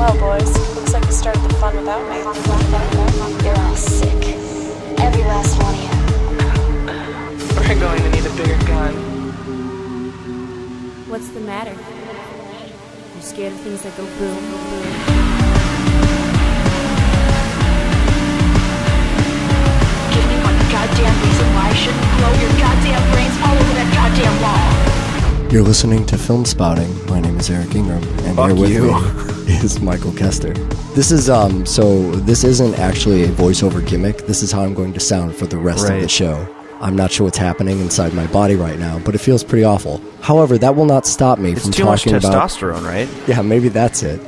Well, boys, looks like you started the fun without me. You're all sick. Every last one of you. We're going to need a bigger gun. What's the matter? You scared of things that go boom, boom? Give me one goddamn reason why I shouldn't blow your goddamn brains all over that goddamn wall. You're listening to Film Spouting. My name is Eric Ingram, and Fuck here with you. me is Michael Kester. This is so this isn't actually a voiceover gimmick. This is how I'm going to sound for the rest of the show. I'm not sure what's happening inside my body right now, but it feels pretty awful. However, that will not stop me from talking about... It's too much testosterone, right? Yeah, maybe that's it.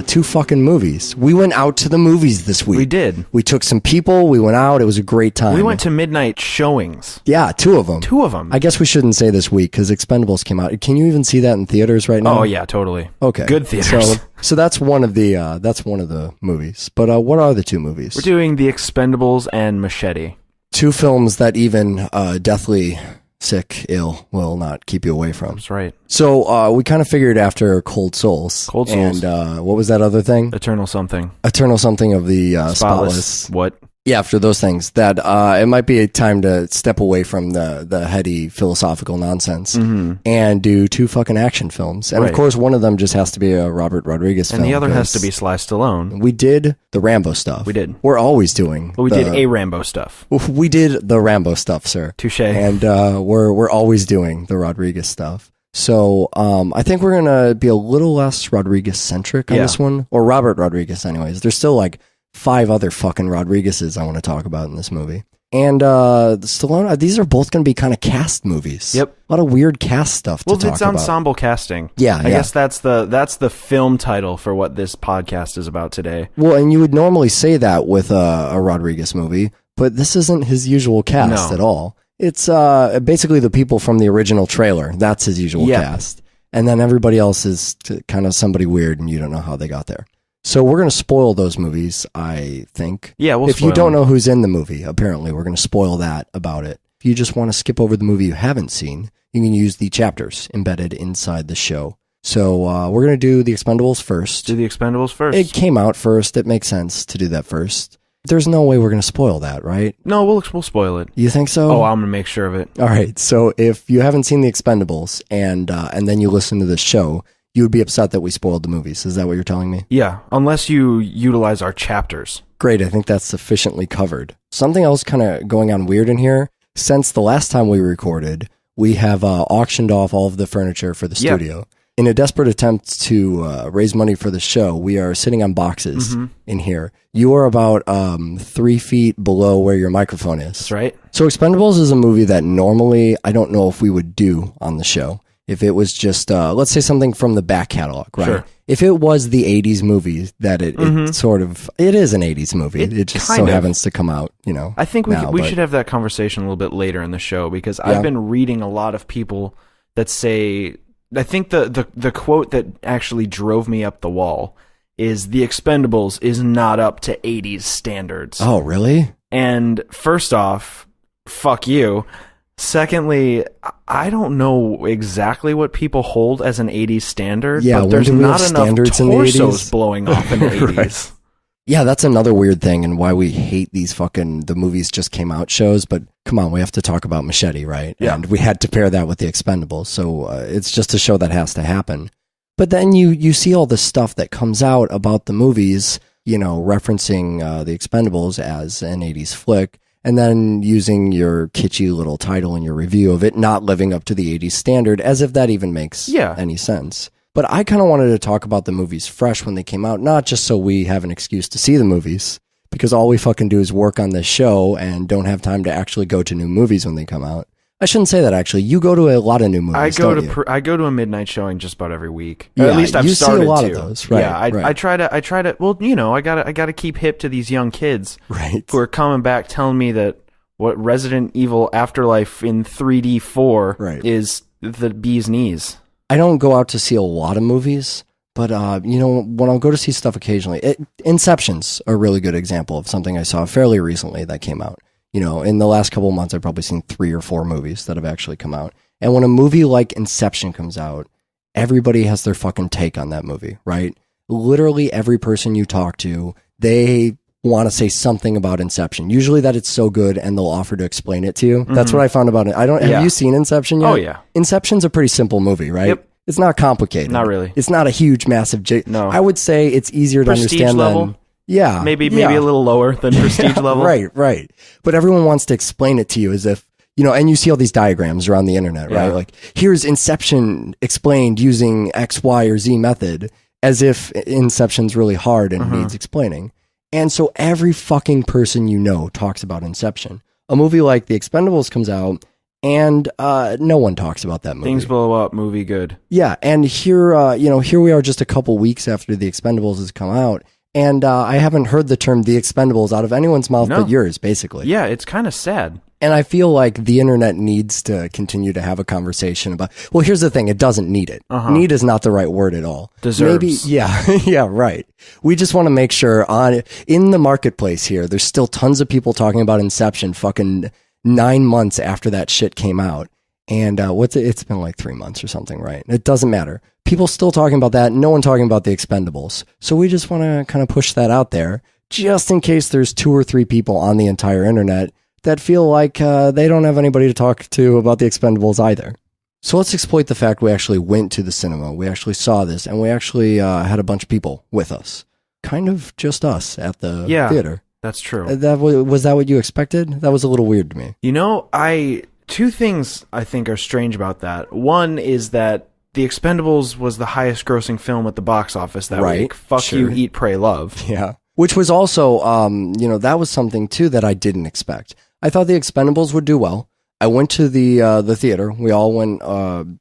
2 fucking movies. We went out to the movies this week. We did. We took some people, we went out, it was a great time. We went to midnight showings. Yeah, 2 of them. 2 of them. I guess we shouldn't say this week, because Expendables came out. Can you even see that in theaters right now? Oh, yeah, totally. Okay. Good theaters. So that's one of the movies. But what are the 2 movies? We're doing The Expendables and Machete. 2 films that even deathly sick, ill will not keep you away from. That's right. So we kind of figured after Cold Souls. And what was that other thing? Eternal something. Eternal something of the Spotless. What? Yeah, after those things, that it might be a time to step away from the heady philosophical nonsense and do 2 fucking action films. And of course, one of them just has to be a Robert Rodriguez film. And the other has to be Sly Stallone. We did the Rambo stuff. We did. We're always doing. Well, we did a Rambo stuff. We did the Rambo stuff, sir. Touche. And we're always doing the Rodriguez stuff. So I think we're gonna be a little less Rodriguez centric on this one, or Robert Rodriguez, anyways. There's still like 5 other fucking Rodriguezes I want to talk about in this movie. And Stallone, these are both going to be kind of cast movies. Yep. A lot of weird cast stuff to talk about. Well, it's ensemble casting. Yeah, I guess that's the film title for what this podcast is about today. Well, and you would normally say that with a Rodriguez movie, but this isn't his usual cast at all. It's basically the people from the original trailer. That's his usual cast. And then everybody else is kind of somebody weird, and you don't know how they got there. So we're going to spoil those movies, I think. Yeah, we'll If you don't know who's in the movie, apparently, we're going to spoil that about it. If you just want to skip over the movie you haven't seen, you can use the chapters embedded inside the show. So we're going to do The Expendables first. Do The Expendables first. It came out first. It makes sense to do that first. There's no way we're going to spoil that, right? No, we'll spoil it. You think so? Oh, I'm going to make sure of it. All right. So if you haven't seen The Expendables and then you listen to this show, you would be upset that we spoiled the movies. Is that what you're telling me? Yeah, unless you utilize our chapters. Great, I think that's sufficiently covered. Something else kind of going on weird in here. Since the last time we recorded, we have auctioned off all of the furniture for the studio. In a desperate attempt to raise money for the show, we are sitting on boxes in here. You are about 3 feet below where your microphone is. That's right. So Expendables is a movie that normally I don't know if we would do on the show. If it was just, let's say something from the back catalog, right? Sure. If it was the 80s movie that it sort of, it is an 80s movie. It just so happens to come out, I think we should have that conversation a little bit later in the show because I've been reading a lot of people that say, I think the quote that actually drove me up the wall is The Expendables is not up to 80s standards. Oh, really? And first off, fuck you. Secondly, I don't know exactly what people hold as an 80s standard, but there's not enough torsos blowing off in the 80s. Right. Yeah, that's another weird thing and why we hate these fucking the movies just came out shows, but come on, we have to talk about Machete, right? Yeah. And we had to pair that with The Expendables, so it's just a show that has to happen. But then you see all this stuff that comes out about the movies, referencing The Expendables as an 80s flick, and then using your kitschy little title in your review of it not living up to the 80s standard, as if that even makes any sense. But I kind of wanted to talk about the movies fresh when they came out, not just so we have an excuse to see the movies, because all we fucking do is work on this show and don't have time to actually go to new movies when they come out. I shouldn't say that, actually. You go to a lot of new movies, I go to a midnight showing just about every week. Yeah, at least I've started see a lot to. Of those, right? Yeah, I try to. Well, I gotta keep hip to these young kids, right? Who are coming back telling me that what Resident Evil Afterlife in 3D4 is the bee's knees. I don't go out to see a lot of movies, but when I'll go to see stuff occasionally, Inception's a really good example of something I saw fairly recently that came out. In the last couple of months, I've probably seen 3 or 4 movies that have actually come out. And when a movie like Inception comes out, everybody has their fucking take on that movie, right? literally every person you talk to, they want to say something about Inception. Usually that it's so good and they'll offer to explain it to you. That's what I found about it. Have you seen Inception yet? Oh, yeah. Inception's a pretty simple movie, right? Yep. It's not complicated. Not really. It's not a huge, massive... No. I would say it's easier to Prestige understand level? than... Yeah. Maybe a little lower than Prestige level. Right. But everyone wants to explain it to you as if, and you see all these diagrams around the internet, right? Like, here's Inception explained using X, Y, or Z method, as if Inception's really hard and needs explaining. And so every fucking person talks about Inception. A movie like The Expendables comes out, and no one talks about that movie. Things blow up, movie good. Yeah, and here, here we are just a couple weeks after The Expendables has come out, and I haven't heard the term The Expendables out of anyone's mouth but yours, basically. Yeah, it's kind of sad. And I feel like the internet needs to continue to have a conversation about, well, here's the thing, it doesn't need it. Need is not the right word at all. Deserves. Maybe, yeah, right. We just want to make sure in the marketplace here, there's still tons of people talking about Inception fucking 9 months after that shit came out. And it's been like 3 months or something, right? It doesn't matter. People still talking about that. No one talking about The Expendables. So we just want to kind of push that out there just in case there's 2 or 3 people on the entire internet that feel like they don't have anybody to talk to about The Expendables either. So let's exploit the fact we actually went to the cinema. We actually saw this, and we actually had a bunch of people with us. Kind of just us at the theater. That's true. Was that what you expected? That was a little weird to me. Two things I think are strange about that. One is that The Expendables was the highest grossing film at the box office that week. Fuck you, Eat, Pray, Love. Yeah. Which was also, that was something too that I didn't expect. I thought The Expendables would do well. I went to the theater. We all went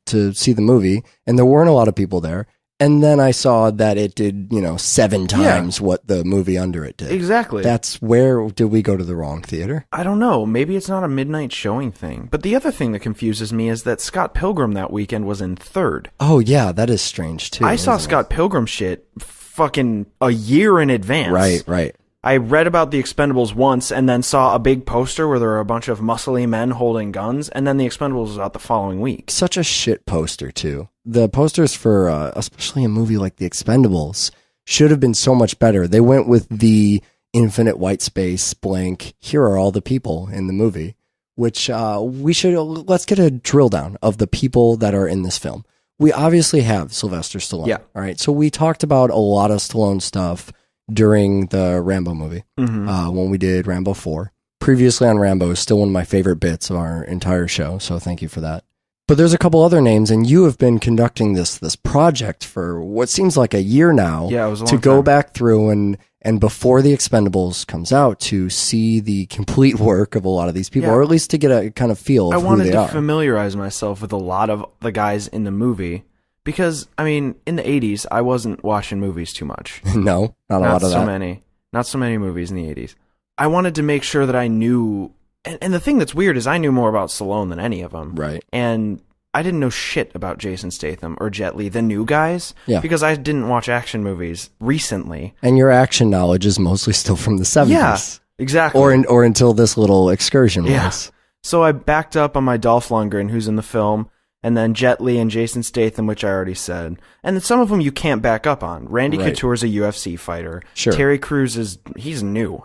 to see the movie, and there weren't a lot of people there. And then I saw that it did, 7 times what the movie under it did. Exactly. That's where did we go to the wrong theater? I don't know. Maybe it's not a midnight showing thing. But the other thing that confuses me is that Scott Pilgrim that weekend was in third. Oh, yeah. That is strange, too. I saw Scott Pilgrim shit fucking a year in advance. Right. I read about The Expendables once and then saw a big poster where there were a bunch of muscly men holding guns, and then The Expendables was out the following week. Such a shit poster, too. The posters for, especially a movie like The Expendables, should have been so much better. They went with the infinite white space blank, here are all the people in the movie, which let's get a drill down of the people that are in this film. We obviously have Sylvester Stallone. Yeah. All right. So we talked about a lot of Stallone stuff during the Rambo movie, when we did Rambo 4. Previously on Rambo is still one of my favorite bits of our entire show, so thank you for that. But there's a couple other names, and you have been conducting this project for what seems like a year now. Yeah, it was a long to go time. back through and before The Expendables comes out, to see the complete work of a lot of these people, or at least to get a kind of feel of who they are. I wanted to familiarize myself with a lot of the guys in the movie. Because, in the 80s, I wasn't watching movies too much. No, not a lot of that. Not so many movies in the 80s. I wanted to make sure that I knew... And the thing that's weird is I knew more about Stallone than any of them. Right. And I didn't know shit about Jason Statham or Jet Li, the new guys. Yeah. Because I didn't watch action movies recently. And your action knowledge is mostly still from the 70s. Yeah, exactly. Or until this little excursion was. So I backed up on my Dolph Lundgren, who's in the film... And then Jet Li and Jason Statham, which I already said. And then some of them you can't back up on. Randy Couture's a UFC fighter. Sure. Terry Crews he's new.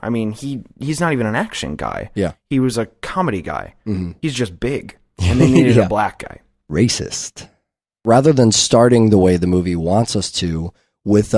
He's not even an action guy. Yeah. He was a comedy guy. Mm-hmm. He's just big. And they needed a black guy. Racist. Rather than starting the way the movie wants us to, with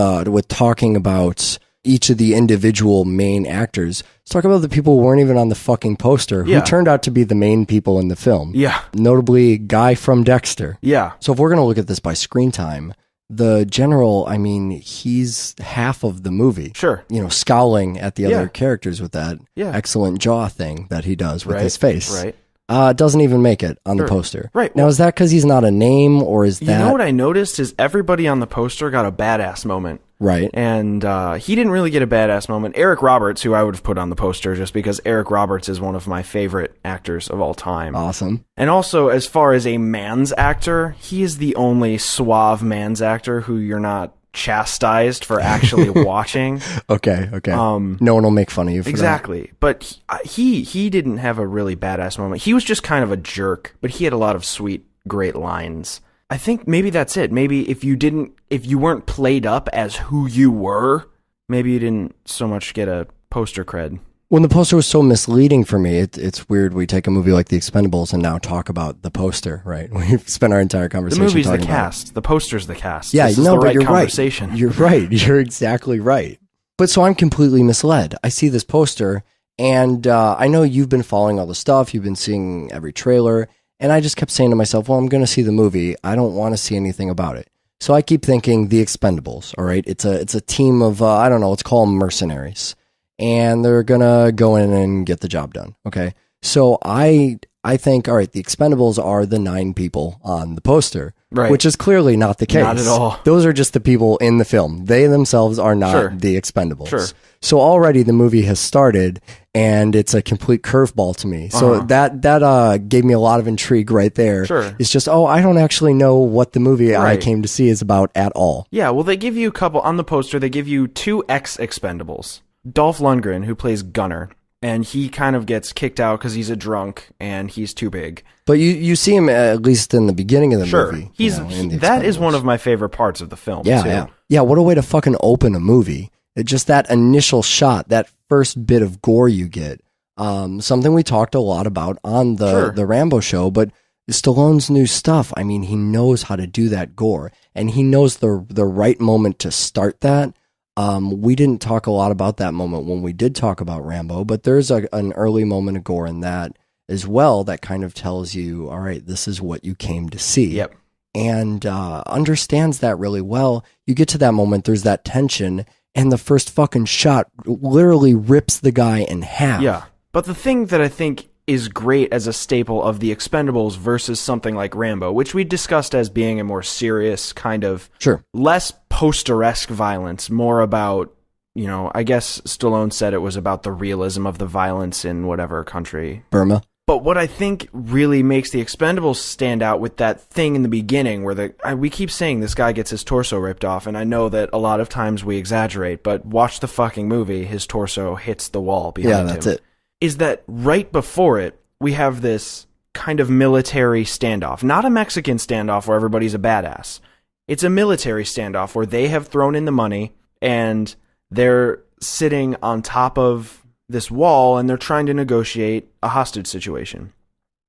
talking about each of the individual main actors, let's talk about the people who weren't even on the fucking poster, who turned out to be the main people in the film. Yeah. Notably, Guy from Dexter. Yeah. So if we're going to look at this by screen time, the general, he's half of the movie. Sure. Scowling at the other characters with that excellent jaw thing that he does with his face. Right. Doesn't even make it on the poster. Right. Now, is that because he's not a name, or is that... You know what I noticed is everybody on the poster got a badass moment. Right. And he didn't really get a badass moment. Eric Roberts, who I would have put on the poster just because Eric Roberts is one of my favorite actors of all time. Awesome. And also, as far as a man's actor, he is the only suave man's actor who you're not chastised for actually watching. Okay. No one will make fun of you for exactly. that. But he didn't have a really badass moment. He was just kind of a jerk, but he had a lot of sweet, great lines. I think maybe that's it. Maybe if you weren't played up as who you were, maybe you didn't so much get a poster cred. When the poster was so misleading for me, it's weird we take a movie like The Expendables and now talk about the poster, right? We've spent our entire conversation the movie's talking the about cast. The poster's the cast. Yeah, this is no, the but right you're conversation. right. You're right. You're exactly right. But so I'm completely misled. I see this poster, and I know you've been following all the stuff. You've been seeing every trailer, and I just kept saying to myself, well, I'm going to see the movie. I don't want to see anything about it. So I keep thinking The Expendables, all right? It's a team of, I don't know, let's call them mercenaries. And they're going to go in and get the job done, okay? So I think, all right, the Expendables are the 9 people on the poster, right? Which is clearly not the case. Not at all. Those are just the people in the film. They themselves are not Sure. the Expendables. Sure. So already the movie has started, and it's a complete curveball to me. So that gave me a lot of intrigue right there. Sure. It's just, I don't actually know what the movie I Right. came to see is about at all. Yeah, well, they give you a couple on the poster. They give you 2 ex-Expendables. Dolph Lundgren, who plays Gunner, and he kind of gets kicked out because he's a drunk and he's too big. But you see him at least in the beginning of the Sure, movie. that is one of my favorite parts of the film. Yeah, too. yeah. What a way to fucking open a movie. Just that initial shot, that first bit of gore you get. Something we talked a lot about on the Rambo show, but Stallone's new stuff, I mean, he knows how to do that gore, and he knows the right moment to start that. We didn't talk a lot about that moment when we did talk about Rambo, but there's an early moment of gore in that as well that kind of tells you, all right, this is what you came to see. Yep. And understands that really well. You get to that moment, there's that tension, and the first fucking shot literally rips the guy in half. Yeah. But the thing that I think is great as a staple of the Expendables versus something like Rambo, which we discussed as being a more serious kind of less poster-esque violence, more about, I guess Stallone said it was about the realism of the violence in whatever country. Burma. But what I think really makes the Expendables stand out with that thing in the beginning where we keep saying this guy gets his torso ripped off, and I know that a lot of times we exaggerate, but watch the fucking movie, his torso hits the wall behind him. Yeah, that's it. Is that right before it, we have this kind of military standoff. Not a Mexican standoff where everybody's a badass. It's a military standoff where they have thrown in the money and they're sitting on top of this wall and they're trying to negotiate a hostage situation.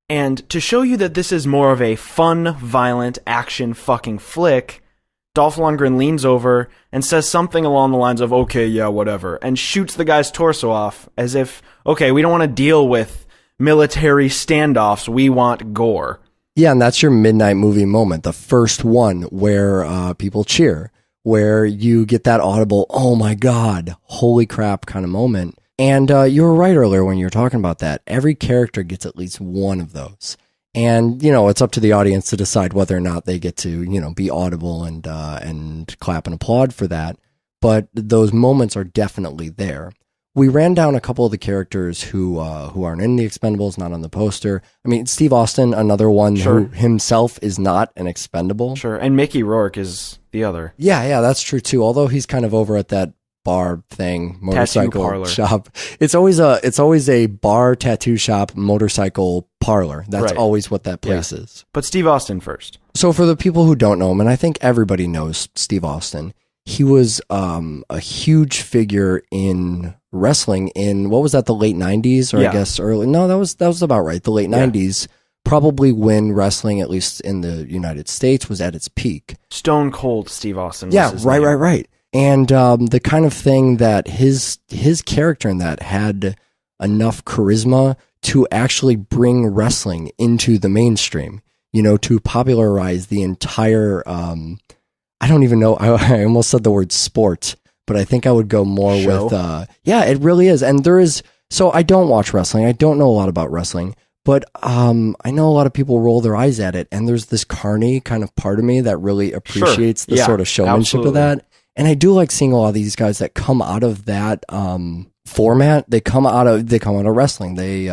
And to show you that this is more of a fun, violent, action fucking flick, Dolph Lundgren leans over and says something along the lines of, okay, yeah, whatever, and shoots the guy's torso off as if, okay, we don't want to deal with military standoffs, we want gore. Yeah, and that's your midnight movie moment, the first one where people cheer, where you get that audible, oh my God, holy crap kind of moment. And you were right earlier when you were talking about that. Every character gets at least one of those. And, it's up to the audience to decide whether or not they get to, be audible and clap and applaud for that. But those moments are definitely there. We ran down a couple of the characters who aren't in the Expendables, not on the poster. I mean, Steve Austin, another one who himself is not an expendable. Sure, and Mickey Rourke is the other. Yeah, that's true too. Although he's kind of over at that bar thing, motorcycle shop. It's always a bar, tattoo shop, motorcycle parlor. That's always what that place is. But Steve Austin first. So for the people who don't know him, and I think everybody knows Steve Austin, he was a huge figure in wrestling in, what was that, the late 90s? Or I guess early, no, that was about right. The late 90s, probably when wrestling, at least in the United States, was at its peak. Stone Cold Steve Austin. Yeah, right. And the kind of thing that his character in that had enough charisma to actually bring wrestling into the mainstream, to popularize the entire, I don't even know, I almost said the word sport, but I think I would go more with, it really is. And so I don't watch wrestling. I don't know a lot about wrestling, but I know a lot of people roll their eyes at it. And there's this carny kind of part of me that really appreciates the sort of showmanship of that. And I do like seeing a lot of these guys that come out of that format. They come out of wrestling. They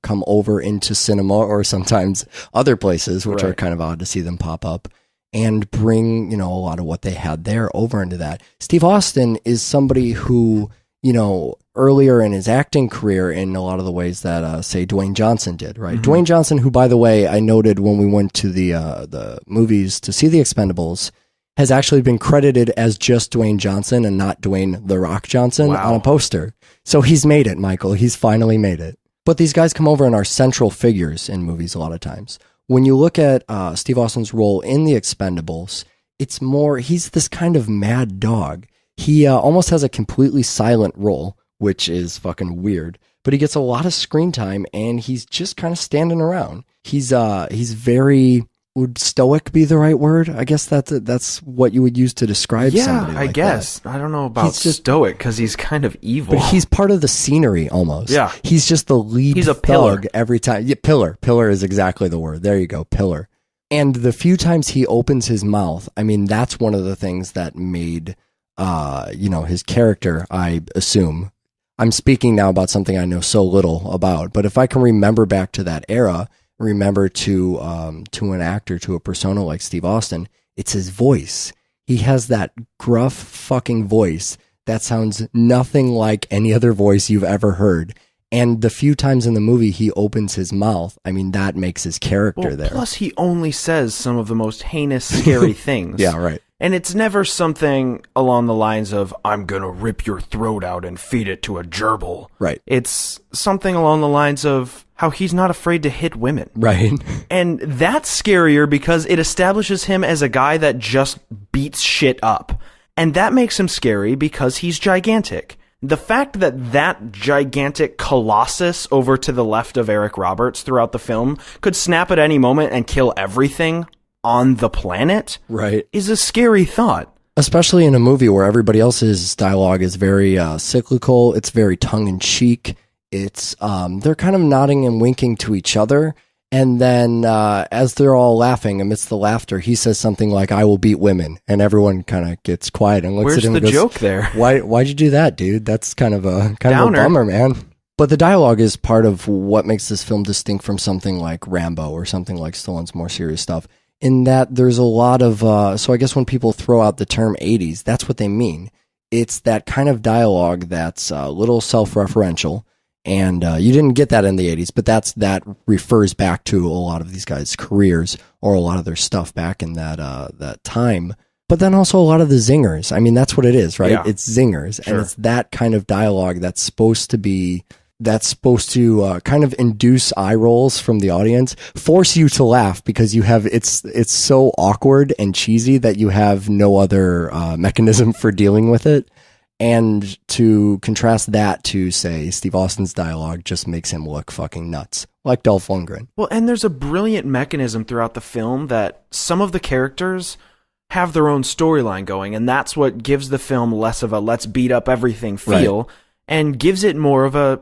come over into cinema or sometimes other places, which are kind of odd to see them pop up, and bring a lot of what they had there over into that. Steve Austin is somebody who earlier in his acting career in a lot of the ways that, say, Dwayne Johnson did, right? Dwayne Johnson, who, by the way, I noted when we went to the movies to see The Expendables, has actually been credited as just Dwayne Johnson and not Dwayne The Rock Johnson on a poster. So he's made it, Michael. He's finally made it. But these guys come over and are central figures in movies a lot of times. When you look at Steve Austin's role in The Expendables, it's more, he's this kind of mad dog. He almost has a completely silent role, which is fucking weird. But he gets a lot of screen time, and he's just kind of standing around. He's very... Would stoic be the right word? I guess that's what you would use to describe somebody like I guess. that. I don't know about stoic, because he's kind of evil. But he's part of the scenery almost. Yeah. He's just the lead He's a pillar. thug every time. Yeah, pillar. Pillar is exactly the word. There you go, pillar. And the few times he opens his mouth, I mean, that's one of the things that made, his character, I assume. I'm speaking now about something I know so little about, but if I can remember back to that era, remember to an actor, to a persona like Steve Austin, it's his voice. He has that gruff fucking voice that sounds nothing like any other voice you've ever heard. And the few times in the movie he opens his mouth, I mean, that makes his character there. Plus, he only says some of the most heinous, scary things. Yeah, right. And it's never something along the lines of, I'm gonna rip your throat out and feed it to a gerbil. Right. It's something along the lines of how he's not afraid to hit women. Right. And that's scarier because it establishes him as a guy that just beats shit up. And that makes him scary because he's gigantic. The fact that that gigantic colossus over to the left of Eric Roberts throughout the film could snap at any moment and kill everything on the planet, right, is a scary thought. Especially in a movie where everybody else's dialogue is very cyclical, it's very tongue-in-cheek, it's they're kind of nodding and winking to each other, and then as they're all laughing, amidst the laughter, he says something like, I will beat women, and everyone kind of gets quiet and looks at him and goes, where's the joke there? Why'd you do that, dude? That's kind of a bummer, man. But the dialogue is part of what makes this film distinct from something like Rambo or something like Stallone's more serious stuff. In that there's a lot of, so I guess when people throw out the term 80s, that's what they mean. It's that kind of dialogue that's a little self-referential, and you didn't get that in the 80s, but that refers back to a lot of these guys' careers or a lot of their stuff back in that time. But then also a lot of the zingers. I mean, that's what it is, right? Yeah. It's zingers, and it's that kind of dialogue that's supposed to kind of induce eye rolls from the audience, force you to laugh because you have it's so awkward and cheesy that you have no other mechanism for dealing with it. And to contrast that to, say, Steve Austin's dialogue just makes him look fucking nuts, like Dolph Lundgren. Well, and there's a brilliant mechanism throughout the film that some of the characters have their own storyline going, and that's what gives the film less of a let's beat up everything feel, right, and gives it more of a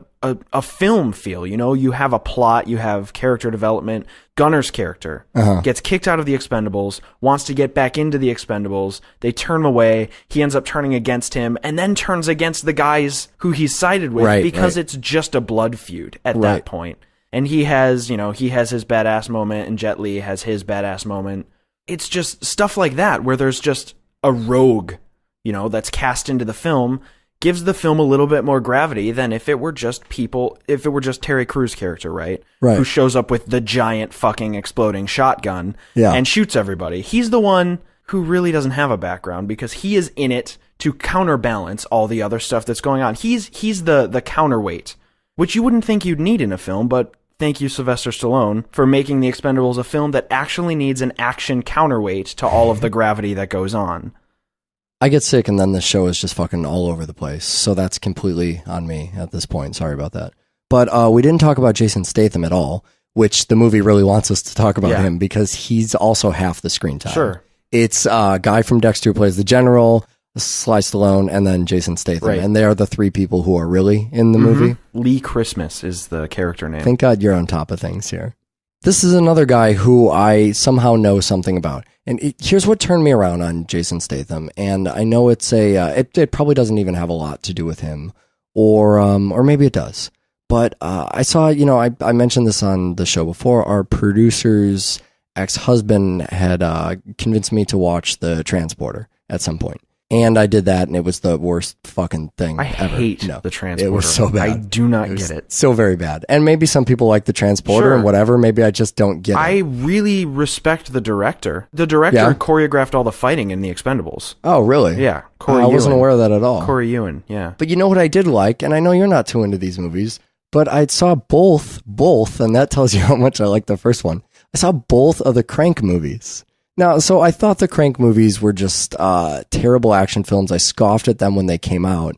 film feel. You know, you have a plot, you have character development. Gunner's character gets kicked out of the Expendables, wants to get back into the Expendables. They turn him away. He ends up turning against him and then turns against the guys who he's sided with because it's just a blood feud at that point. And he has his badass moment, and Jet Li has his badass moment. It's just stuff like that where there's just a rogue, that's cast into the film, gives the film a little bit more gravity than if it were just Terry Crews' character, right? Who shows up with the giant fucking exploding shotgun and shoots everybody. He's the one who really doesn't have a background because he is in it to counterbalance all the other stuff that's going on. He's the counterweight, which you wouldn't think you'd need in a film, but thank you, Sylvester Stallone, for making The Expendables a film that actually needs an action counterweight to all of the gravity that goes on. I get sick and then the show is just fucking all over the place. So that's completely on me at this point. Sorry about that. But we didn't talk about Jason Statham at all, which the movie really wants us to talk about him because he's also half the screen time. Sure. It's a guy from Dexter who plays the general, Sly Stallone, and then Jason Statham. Right. And they are the three people who are really in the movie. Lee Christmas is the character name. Thank God you're on top of things here. This is another guy who I somehow know something about. And here's what turned me around on Jason Statham. And I know it's it probably doesn't even have a lot to do with him, or maybe it does. But I saw, I mentioned this on the show before. Our producer's ex-husband had convinced me to watch The Transporter at some point. And I did that, and it was the worst fucking thing I ever. hate the Transporter. It was so bad. I do not get it. So very bad. And maybe some people like the Transporter Sure. and whatever. Maybe I just don't get I it. really respect the director. The director Yeah? choreographed all the fighting in The Expendables. Oh, really? Yeah. I wasn't aware of that at all. Corey Ewan, yeah. But you know what I did like, and I know you're not too into these movies, but I saw both, and that tells you how much I like the first one. I saw both of the Crank movies. Now, so I thought the Crank movies were just terrible action films. I scoffed at them when they came out.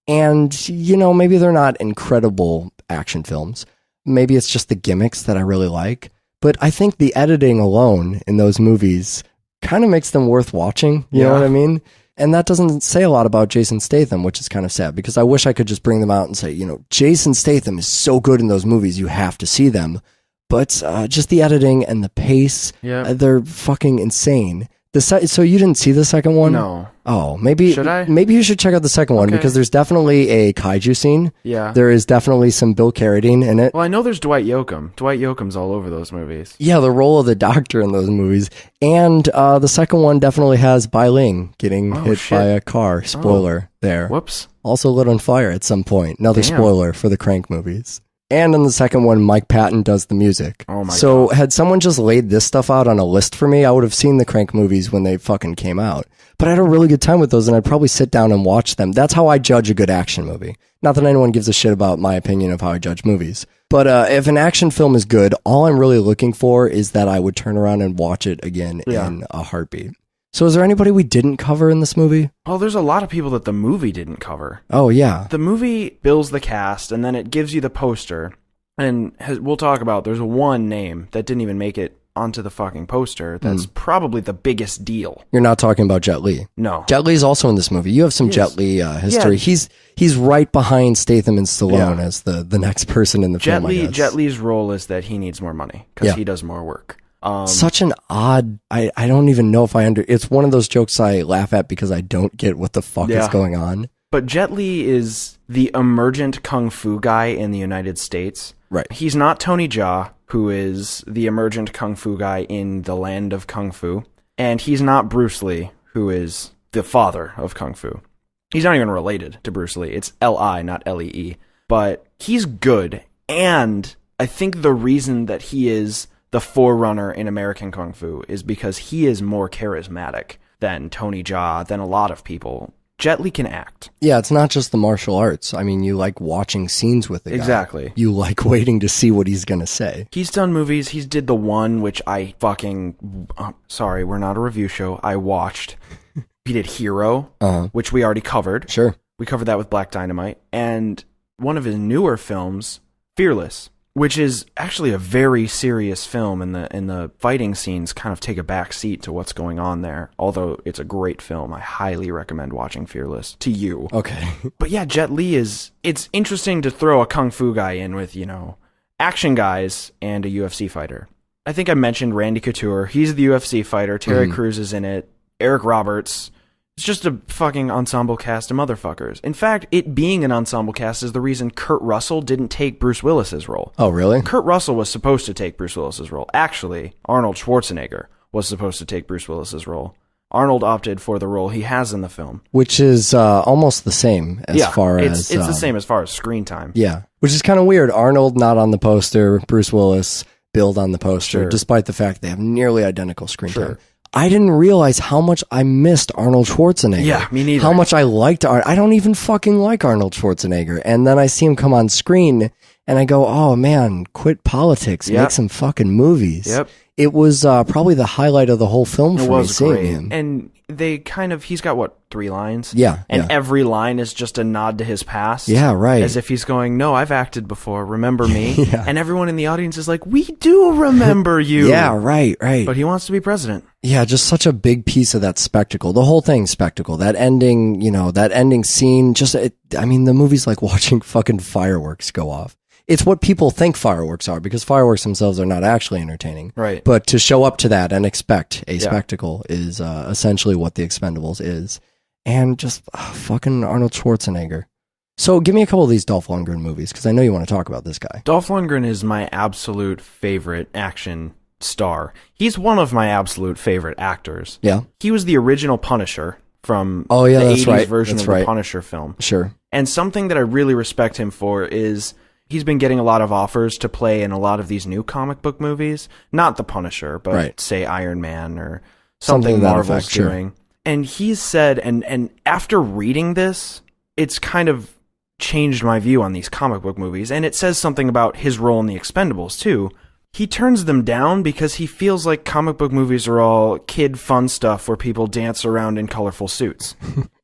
And, you know, maybe they're not incredible action films. Maybe it's just the gimmicks that I really like. But I think the editing alone in those movies kind of makes them worth watching. You know what I mean? And that doesn't say a lot about Jason Statham, which is kind of sad because I wish I could just bring them out and say, you know, Jason Statham is so good in those movies, you have to see them. But just the editing and the pace, they're fucking insane. So you didn't see the second one? No. Oh, maybe Should I? Maybe you should check out the second one because there's definitely a kaiju scene. Yeah. There is definitely some Bill Carradine in it. Well, I know there's Dwight Yoakam. Dwight Yoakam's all over those movies. Yeah, the role of the doctor in those movies. And the second one definitely has Bai Ling getting hit by a car. Spoiler there. Whoops. Also lit on fire at some point. Another Damn. spoiler for the Crank movies. And in the second one, Mike Patton does the music. Oh my So God. had someone just laid this stuff out on a list for me, I would have seen the Crank movies when they fucking came out. But I had a really good time with those, and I'd probably sit down and watch them. That's how I judge a good action movie. Not that anyone gives a shit about my opinion of how I judge movies. But if an action film is good, all I'm really looking for is that I would turn around and watch it again in a heartbeat. So is there anybody we didn't cover in this movie? Oh, there's a lot of people that the movie didn't cover. Oh, yeah. The movie bills the cast, and then it gives you the poster. And we'll talk about, there's one name that didn't even make it onto the fucking poster. That's probably the biggest deal. You're not talking about Jet Li. No. Jet Li's also in this movie. You have some Jet Li history. Yeah. He's right behind Statham and Stallone as the next person in the film, I guess. Jet Li's role is that he needs more money because he does more work. Such an odd, I don't even know if it's one of those jokes I laugh at because I don't get what the fuck is going on. But Jet Li is the emergent kung fu guy in the United States. Right. He's not Tony Jaa, who is the emergent kung fu guy in the land of kung fu. And he's not Bruce Lee, who is the father of kung fu. He's not even related to Bruce Lee. It's L-I, not L-E-E. But he's good. And I think the reason that he is the forerunner in American kung fu is because he is more charismatic than Tony Jaa, than a lot of people. Jet Li can act. Yeah, it's not just the martial arts. I mean, you like watching scenes with the guy. Exactly. You like waiting to see what he's going to say. He's done movies. He's did the one which I fucking... sorry, we're not a review show. I watched. He did Hero, which we already covered. Sure. We covered that with Black Dynamite. And one of his newer films, Fearless, which is actually a very serious film, and the fighting scenes kind of take a back seat to what's going on there. Although it's a great film. I highly recommend watching Fearless to you. Okay. But yeah, Jet Li it's interesting to throw a kung fu guy in with, action guys and a UFC fighter. I think I mentioned Randy Couture. He's the UFC fighter. Terry Crews is in it. Eric Roberts. It's just a fucking ensemble cast of motherfuckers. In fact, it being an ensemble cast is the reason Kurt Russell didn't take Bruce Willis's role. Oh, really? Kurt Russell was supposed to take Bruce Willis's role. Actually, Arnold Schwarzenegger was supposed to take Bruce Willis's role. Arnold opted for the role he has in the film. Which is almost the same as far as... It's the same as far as screen time. Yeah, which is kind of weird. Arnold not on the poster, Bruce Willis billed on the poster, despite the fact they have nearly identical screen time. I didn't realize how much I missed Arnold Schwarzenegger. Yeah, me neither. How much I liked Arnold. I don't even fucking like Arnold Schwarzenegger. And then I see him come on screen, and I go, oh man, quit politics. Make some fucking movies. Yep. It was probably the highlight of the whole film for me, seeing him. And they he's got 3 lines? Yeah. And every line is just a nod to his past. Yeah, right. As if he's going, no, I've acted before, remember me? And everyone in the audience is like, we do remember you. Yeah, right. But he wants to be president. Yeah, just such a big piece of that spectacle. The whole thing spectacle. That ending, that ending scene, the movie's like watching fucking fireworks go off. It's what people think fireworks are, because fireworks themselves are not actually entertaining. Right. But to show up to that and expect a spectacle is essentially what The Expendables is. And just fucking Arnold Schwarzenegger. So give me a couple of these Dolph Lundgren movies, because I know you want to talk about this guy. Dolph Lundgren is my absolute favorite action star. He's one of my absolute favorite actors. Yeah. He was the original Punisher from the the 80s right. version That's of the right. Punisher film. Sure. And something that I really respect him for is he's been getting a lot of offers to play in a lot of these new comic book movies. Not the Punisher, but say Iron Man or something to that Marvel's effect, sure. doing. And he's said, and after reading this, it's kind of changed my view on these comic book movies. And it says something about his role in the Expendables, too. He turns them down because he feels like comic book movies are all kid fun stuff where people dance around in colorful suits.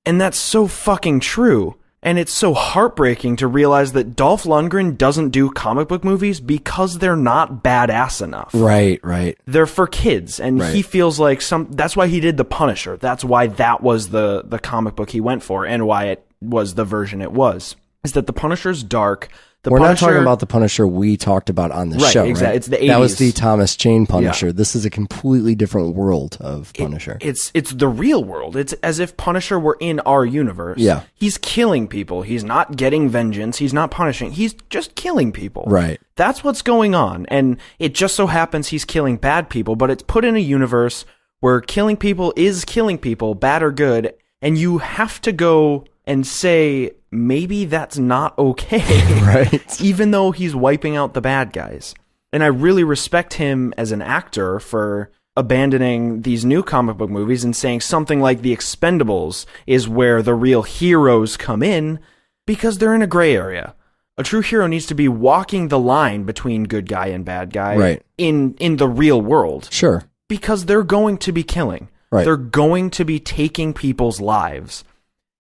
And that's so fucking true. And it's so heartbreaking to realize that Dolph Lundgren doesn't do comic book movies because they're not badass enough. Right. They're for kids, and he feels like that's why he did The Punisher. That's why that was the comic book he went for, and why it was the version it was. Is that The Punisher's dark. We're not talking about the Punisher we talked about on the show, exactly. right? It's the 80s. That was the Thomas Jane Punisher. Yeah. This is a completely different world of Punisher. It's the real world. It's as if Punisher were in our universe. Yeah. He's killing people. He's not getting vengeance. He's not punishing. He's just killing people. Right. That's what's going on. And it just so happens he's killing bad people, but it's put in a universe where killing people is killing people, bad or good, and you have to go and say, maybe that's not okay. Right. Even though he's wiping out the bad guys. And I really respect him as an actor for abandoning these new comic book movies and saying something like The Expendables is where the real heroes come in, because they're in a gray area. A true hero needs to be walking the line between good guy and bad guy in the real world. Sure. Because they're going to be killing. Right. They're going to be taking people's lives.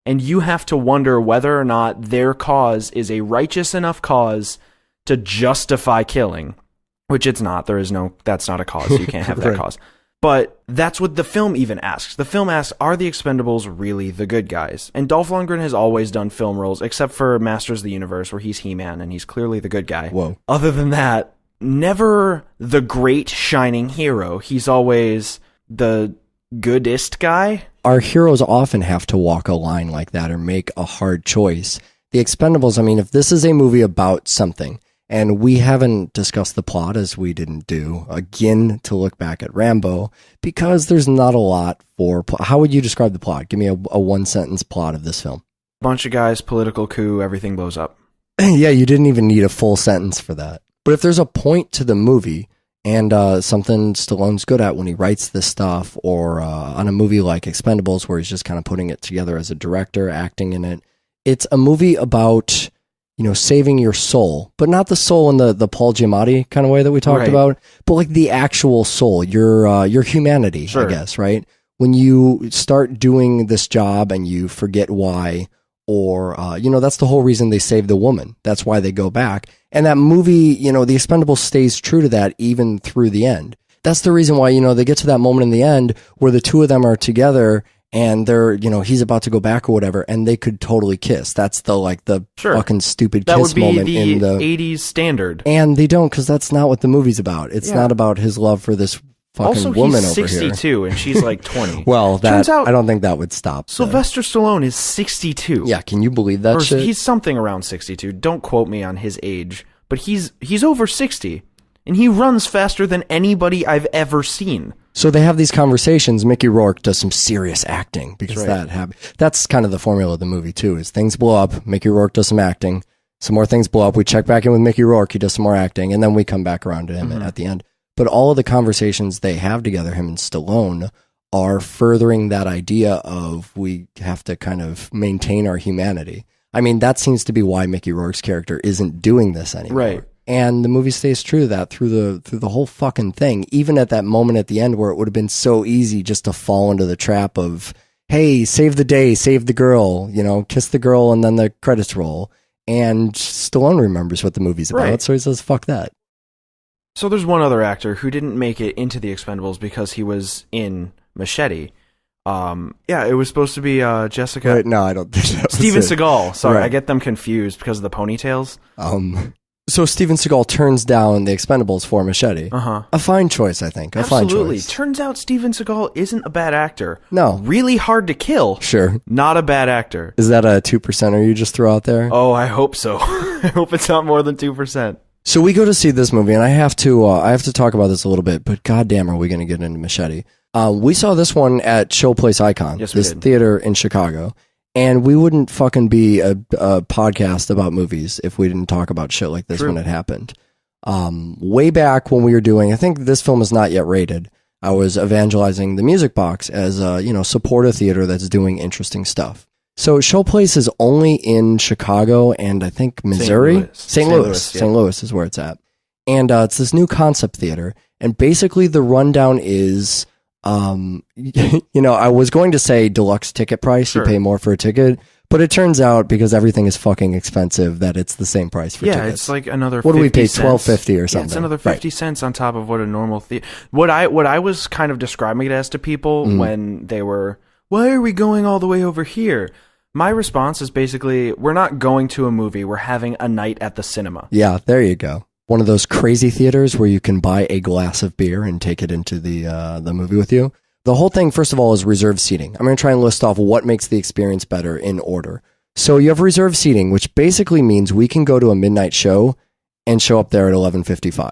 And you have to wonder whether or not their cause is a righteous enough cause to justify killing, which it's not. That's not a cause. You can't have that cause. But that's what the film even asks. The film asks, are the Expendables really the good guys? And Dolph Lundgren has always done film roles, except for Masters of the Universe, where he's He-Man, and he's clearly the good guy. Whoa. Other than that, never the great shining hero. He's always the goodest guy. Our heroes often have to walk a line like that or make a hard choice. The Expendables, I mean, if this is a movie about something, and we haven't discussed the plot as we didn't do, again, to look back at Rambo, because there's not a lot for... How would you describe the plot? Give me a one-sentence plot of this film. Bunch of guys, political coup, everything blows up. Yeah, you didn't even need a full sentence for that. But if there's a point to the movie... And something Stallone's good at when he writes this stuff, or on a movie like Expendables, where he's just kind of putting it together as a director, acting in it. It's a movie about, saving your soul, but not the soul in the Paul Giamatti kind of way that we talked about, but like the actual soul, your humanity, I guess, right? When you start doing this job and you forget why, or, that's the whole reason they save the woman. That's why they go back. And that movie, The Expendables stays true to that even through the end. That's the reason why, they get to that moment in the end where the two of them are together and they're, he's about to go back or whatever, and they could totally kiss. That's the fucking stupid kiss moment in the 80s standard. And they don't, because that's not what the movie's about. It's not about his love for this fucking also, woman he's over 62 and she's like 20. Well, that I don't think that would stop. Sylvester Stallone is 62. Yeah, can you believe that shit? He's something around 62. Don't quote me on his age, but he's over 60, and he runs faster than anybody I've ever seen. So they have these conversations. Mickey Rourke does some serious acting because that's kind of the formula of the movie too. Is things blow up, Mickey Rourke does some acting, some more things blow up. We check back in with Mickey Rourke, he does some more acting, and then we come back around to him at the end. But all of the conversations they have together, him and Stallone, are furthering that idea of we have to kind of maintain our humanity. I mean, that seems to be why Mickey Rourke's character isn't doing this anymore. Right. And the movie stays true to that through the whole fucking thing. Even at that moment at the end where it would have been so easy just to fall into the trap of, hey, save the day, save the girl, kiss the girl, and then the credits roll. And Stallone remembers what the movie's about, so he says, fuck that. So there's one other actor who didn't make it into The Expendables because he was in Machete. It was supposed to be Jessica... Wait, no, I don't think that was Steven Seagal. Sorry, Right. I get them confused because of the ponytails. So Steven Seagal turns down The Expendables for Machete. A fine choice, I think. Absolutely. Fine choice. Turns out Steven Seagal isn't a bad actor. No. Really hard to kill. Sure. Not a bad actor. Is that a 2%er you just threw out there? Oh, I hope so. I hope it's not more than 2%. So we go to see this movie, and I have to talk about this a little bit, but goddamn, are we going to get into Machete? We saw this one at Showplace Icon, Yes, we this did. theater in Chicago. And we wouldn't fucking be a podcast about movies if we didn't talk about shit like this True. when it happened. Way back when we were doing, I think this film is not yet rated. I was evangelizing the Music Box as a, support a theater that's doing interesting stuff. So Showplace is only in Chicago and I think Missouri. St. Louis is where it's at. And it's this new concept theater. And basically the rundown is, I was going to say deluxe ticket price. Sure. You pay more for a ticket. But it turns out, because everything is fucking expensive, that it's the same price for tickets. Yeah, it's like another. What do we pay? $12.50 $12.50 or something. Yeah, it's another 50 cents on top of what a normal theater. What I was kind of describing it as to people when they were, why are we going all the way over here? My response is basically, we're not going to a movie. We're having a night at the cinema. Yeah, there you go. One of those crazy theaters where you can buy a glass of beer and take it into the movie with you. The whole thing, first of all, is reserved seating. I'm going to try and list off what makes the experience better in order. So you have reserved seating, which basically means we can go to a midnight show and show up there at 11:55.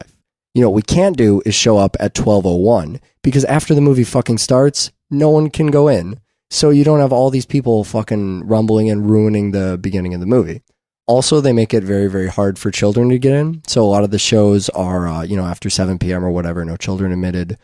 What we can't do is show up at 12:01 because after the movie fucking starts, no one can go in. So you don't have all these people fucking rumbling and ruining the beginning of the movie. Also, they make it very, very hard for children to get in. So a lot of the shows are, after 7 p.m. or whatever, no children admitted.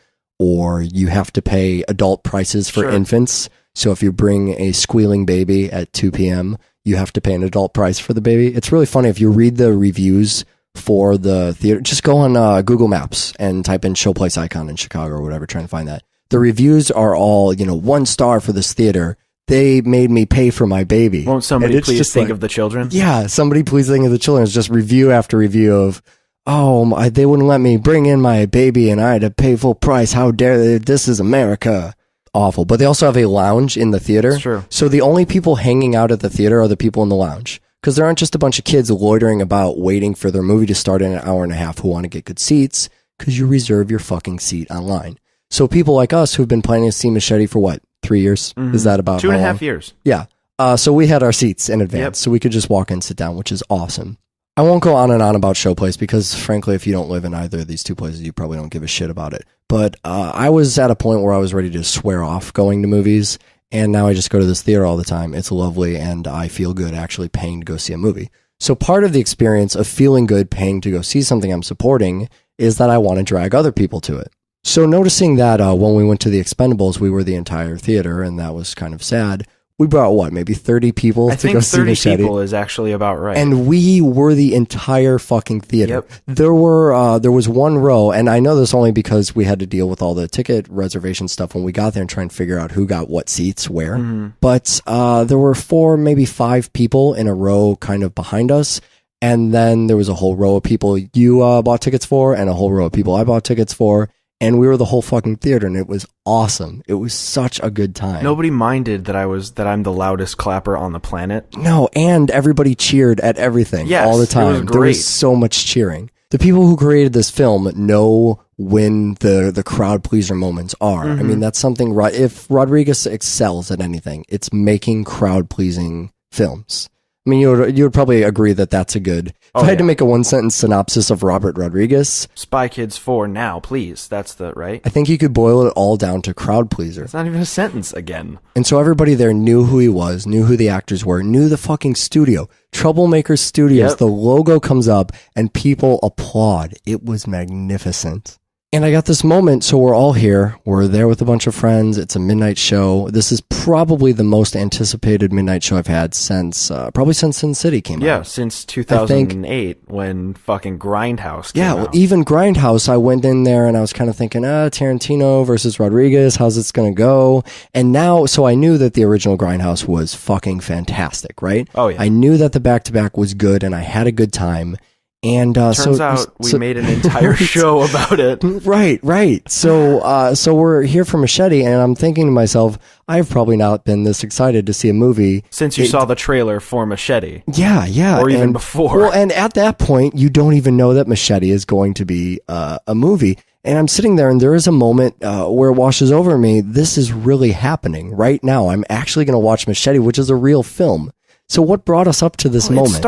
Or you have to pay adult prices for infants. So if you bring a squealing baby at 2 p.m., you have to pay an adult price for the baby. It's really funny. If you read the reviews for the theater, just go on Google Maps and type in Showplace Icon in Chicago or whatever, try and find that. The reviews are all, 1 star for this theater. They made me pay for my baby. Won't somebody please think of the children? Yeah, somebody please think of the children. It's just review after review of, they wouldn't let me bring in my baby and I had to pay full price. How dare they? This is America. Awful. But they also have a lounge in the theater. That's true. So the only people hanging out at the theater are the people in the lounge. Because there aren't just a bunch of kids loitering about waiting for their movie to start in an hour and a half who want to get good seats, because you reserve your fucking seat online. So people like us who've been planning to see Machete for 3 years? Mm-hmm. Is that about 2.5 years? Yeah. So we had our seats in advance, so we could just walk and sit down, which is awesome. I won't go on and on about Showplace because, frankly, if you don't live in either of these two places, you probably don't give a shit about it. But I was at a point where I was ready to swear off going to movies, and now I just go to this theater all the time. It's lovely, and I feel good actually paying to go see a movie. So part of the experience of feeling good paying to go see something I'm supporting is that I want to drag other people to it. So noticing that when we went to the Expendables, we were the entire theater, and that was kind of sad. We brought, maybe 30 people to go see Machete? I think 30 people is actually about right. And we were the entire fucking theater. Yep. There was one row, and I know this only because we had to deal with all the ticket reservation stuff when we got there and try and figure out who got what seats where. Mm-hmm. But there were 4, maybe 5 people in a row kind of behind us. And then there was a whole row of people you bought tickets for and a whole row of people I bought tickets for. And we were the whole fucking theater, and it was awesome. It was such a good time. Nobody minded that I'm the loudest clapper on the planet. No, and everybody cheered at everything all the time. It was great. There was so much cheering. The people who created this film know when the crowd pleaser moments are. Mm-hmm. I mean, that's something. If Rodriguez excels at anything, it's making crowd pleasing films. I mean, you would probably agree that that's a good. If I had to make a 1-sentence synopsis of Robert Rodriguez, Spy Kids 4 now, please. That's the right. I think you could boil it all down to crowd pleaser. It's not even a sentence again. And so everybody there knew who he was, knew who the actors were, knew the fucking studio. Troublemaker Studios. Yep. The logo comes up and people applaud. It was magnificent. And I got this moment, so we're all here. We're there with a bunch of friends. It's a midnight show. This is probably the most anticipated midnight show I've had since Sin City came out. Yeah, since 2008 when fucking Grindhouse came out. Well, even Grindhouse, I went in there and I was kind of thinking, Tarantino versus Rodriguez, how's this going to go? And now, so I knew that the original Grindhouse was fucking fantastic, right? Oh, yeah. I knew that the back-to-back was good and I had a good time. And turns out we made an entire show about it. Right. So we're here for Machete, and I'm thinking to myself, I've probably not been this excited to see a movie since you saw the trailer for Machete. Yeah, or even before. Well, and at that point, you don't even know that Machete is going to be a movie. And I'm sitting there, and there is a moment where it washes over me. This is really happening right now. I'm actually going to watch Machete, which is a real film. So what brought us up to this moment?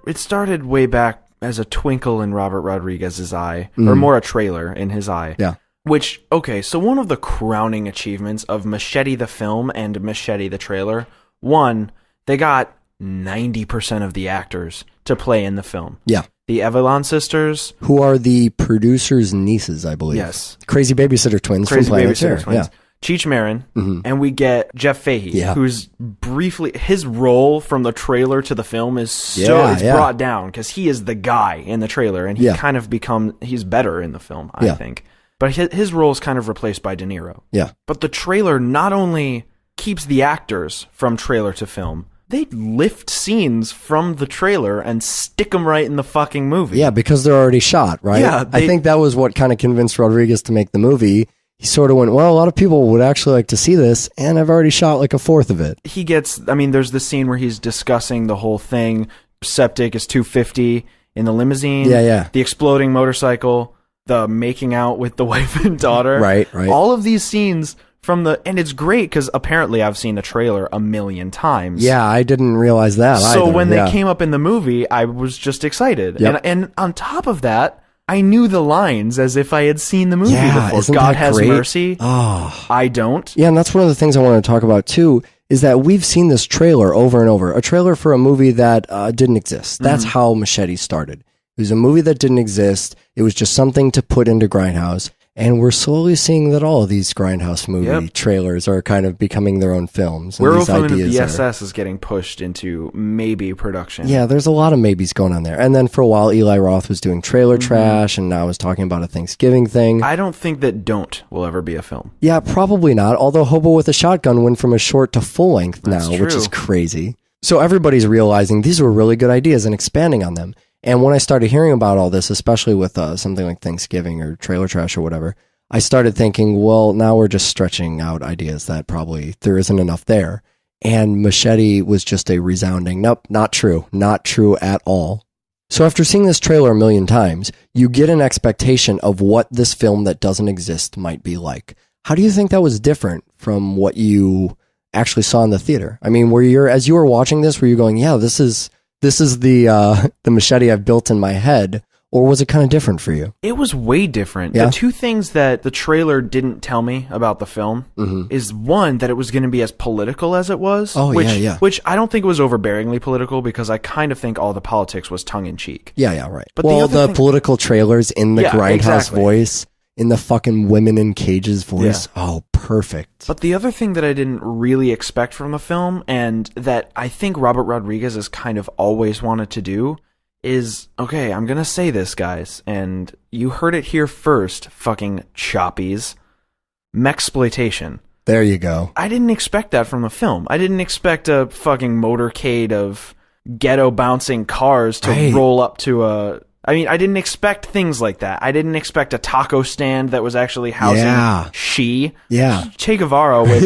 It started way back as a twinkle in Robert Rodriguez's eye, or more a trailer in his eye. Yeah. Which, okay, so one of the crowning achievements of Machete the film and Machete the trailer, one, they got 90% of the actors to play in the film. Yeah. The Avalon sisters. Who are the producer's nieces, I believe. Yes. Crazy Babysitter Twins Crazy from Planet Babysitter Terror. Twins. Yeah. Cheech Marin, Mm-hmm. and we get Jeff Fahey, who's briefly, his role from the trailer to the film is brought down because he is the guy in the trailer, and he kind of he's better in the film, I think. But his role is kind of replaced by DeNiro. Yeah. But the trailer not only keeps the actors from trailer to film, they lift scenes from the trailer and stick them right in the fucking movie. Yeah, because they're already shot, right? Yeah, I think that was what kind of convinced Rodriguez to make the movie. He sort of went, well, a lot of people would actually like to see this, and I've already shot like a fourth of it. He gets, there's the scene where he's discussing the whole thing. Septic is 250 in the limousine. Yeah. The exploding motorcycle, the making out with the wife and daughter. Right. All of these scenes and it's great because apparently I've seen the trailer 1,000,000 times. Yeah, I didn't realize that So either. when they came up in the movie, I was just excited. Yep. And on top of that, I knew the lines as if I had seen the movie before. Isn't God that has great? mercy. Oh. I don't. Yeah, and that's one of the things I want to talk about too, is that we've seen this trailer over and over. A trailer for a movie that didn't exist. That's how Machete started. It was a movie that didn't exist. It was just something to put into Grindhouse. And we're slowly seeing that all of these Grindhouse movie trailers are kind of becoming their own films. And Werewolf of BSS is getting pushed into maybe production. Yeah, there's a lot of maybes going on there. And then for a while, Eli Roth was doing trailer trash, and now is talking about a Thanksgiving thing. I don't think that Don't will ever be a film. Yeah, probably not. Although Hobo with a Shotgun went from a short to full length now, which is crazy. So everybody's realizing these were really good ideas and expanding on them. And when I started hearing about all this, especially with something like Thanksgiving or trailer trash or whatever, I started thinking, well, now we're just stretching out ideas that probably there isn't enough there. And Machete was just a resounding, nope, not true. Not true at all. So after seeing this trailer 1,000,000 times, you get an expectation of what this film that doesn't exist might be like. How do you think that was different from what you actually saw in the theater? I mean, as you were watching this, were you going, yeah, this is the Machete I've built in my head, or was it kind of different for you? It was way different. Yeah? The two things that the trailer didn't tell me about the film is one, that it was going to be as political as it was. Oh, which, Which I don't think was overbearingly political, because I kind of think all the politics was tongue-in-cheek. Yeah, right. But well, the political trailers in the Grindhouse voice, in the fucking women in cages voice. Yeah. Oh, perfect. But the other thing that I didn't really expect from the film, and that I think Robert Rodriguez has kind of always wanted to do, is, okay, I'm gonna say this, guys, and you heard it here first, fucking choppies. Mexploitation. There you go. I didn't expect that from the film. I didn't expect a fucking motorcade of ghetto bouncing cars to roll up to a... I mean, I didn't expect things like that. I didn't expect a taco stand that was actually housing Che Guevara with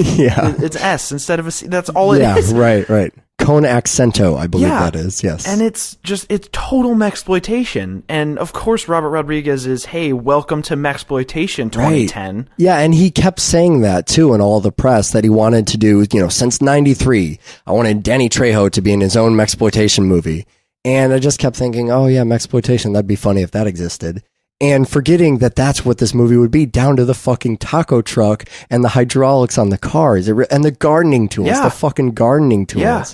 it's S instead of a C. That's all it is. Yeah, right. Con accento, I believe that is, yes. And it's total mexploitation. And of course, Robert Rodriguez is, hey, welcome to Mexploitation 2010. Right. Yeah, and he kept saying that too in all the press, that he wanted to do, since 93, I wanted Danny Trejo to be in his own Mexploitation movie. And I just kept thinking, oh yeah, Mexploitation, that'd be funny if that existed. And forgetting that that's what this movie would be, down to the fucking taco truck and the hydraulics on the cars and the gardening tools, the fucking gardening tools. Yeah.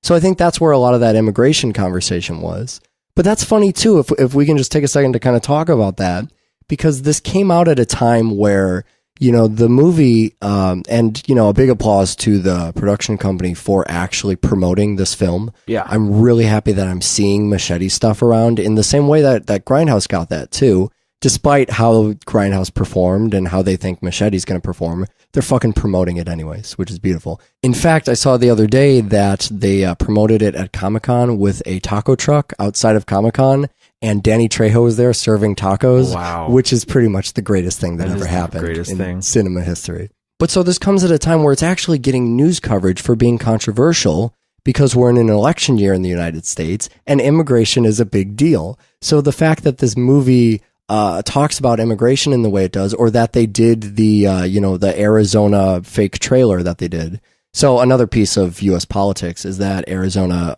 So I think that's where a lot of that immigration conversation was. But that's funny too, if we can just take a second to kind of talk about that, because this came out at a time where, the movie, and, a big applause to the production company for actually promoting this film. Yeah. I'm really happy that I'm seeing Machete stuff around in the same way that Grindhouse got that too. Despite how Grindhouse performed and how they think Machete's going to perform, they're fucking promoting it anyways, which is beautiful. In fact, I saw the other day that they promoted it at Comic-Con with a taco truck outside of Comic-Con, and Danny Trejo was there serving tacos, which is pretty much the greatest thing that ever happened in cinema history. But so this comes at a time where it's actually getting news coverage for being controversial, because we're in an election year in the United States, and immigration is a big deal. So the fact that this movie talks about immigration in the way it does, or that they did the Arizona fake trailer that they did. So another piece of U.S. politics is that Arizona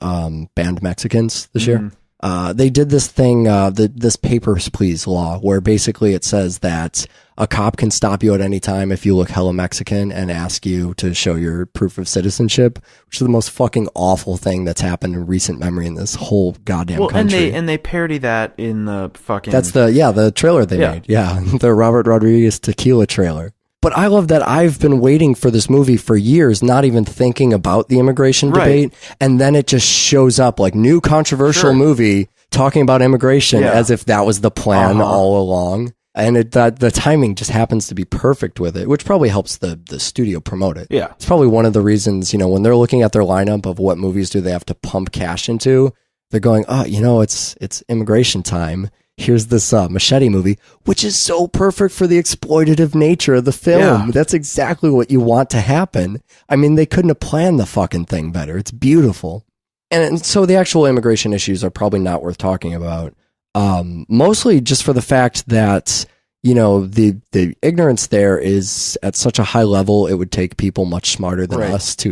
banned Mexicans this year. They did this thing, this papers, please law, where basically it says that a cop can stop you at any time if you look hella Mexican and ask you to show your proof of citizenship, which is the most fucking awful thing that's happened in recent memory in this whole goddamn country. And they parody that in the fucking... That's the trailer they made. Yeah, the Robert Rodriguez tequila trailer. But I love that I've been waiting for this movie for years, not even thinking about the immigration debate, and then it just shows up like new controversial movie talking about immigration as if that was the plan all along. And the timing just happens to be perfect with it, which probably helps the studio promote it. Yeah. It's probably one of the reasons, when they're looking at their lineup of what movies do they have to pump cash into, they're going, it's immigration time. Here's this Machete movie, which is so perfect for the exploitative nature of the film. Yeah. That's exactly what you want to happen. I mean, they couldn't have planned the fucking thing better. It's beautiful. And so the actual immigration issues are probably not worth talking about. Mostly just for the fact that, the ignorance there is at such a high level, it would take people much smarter than us to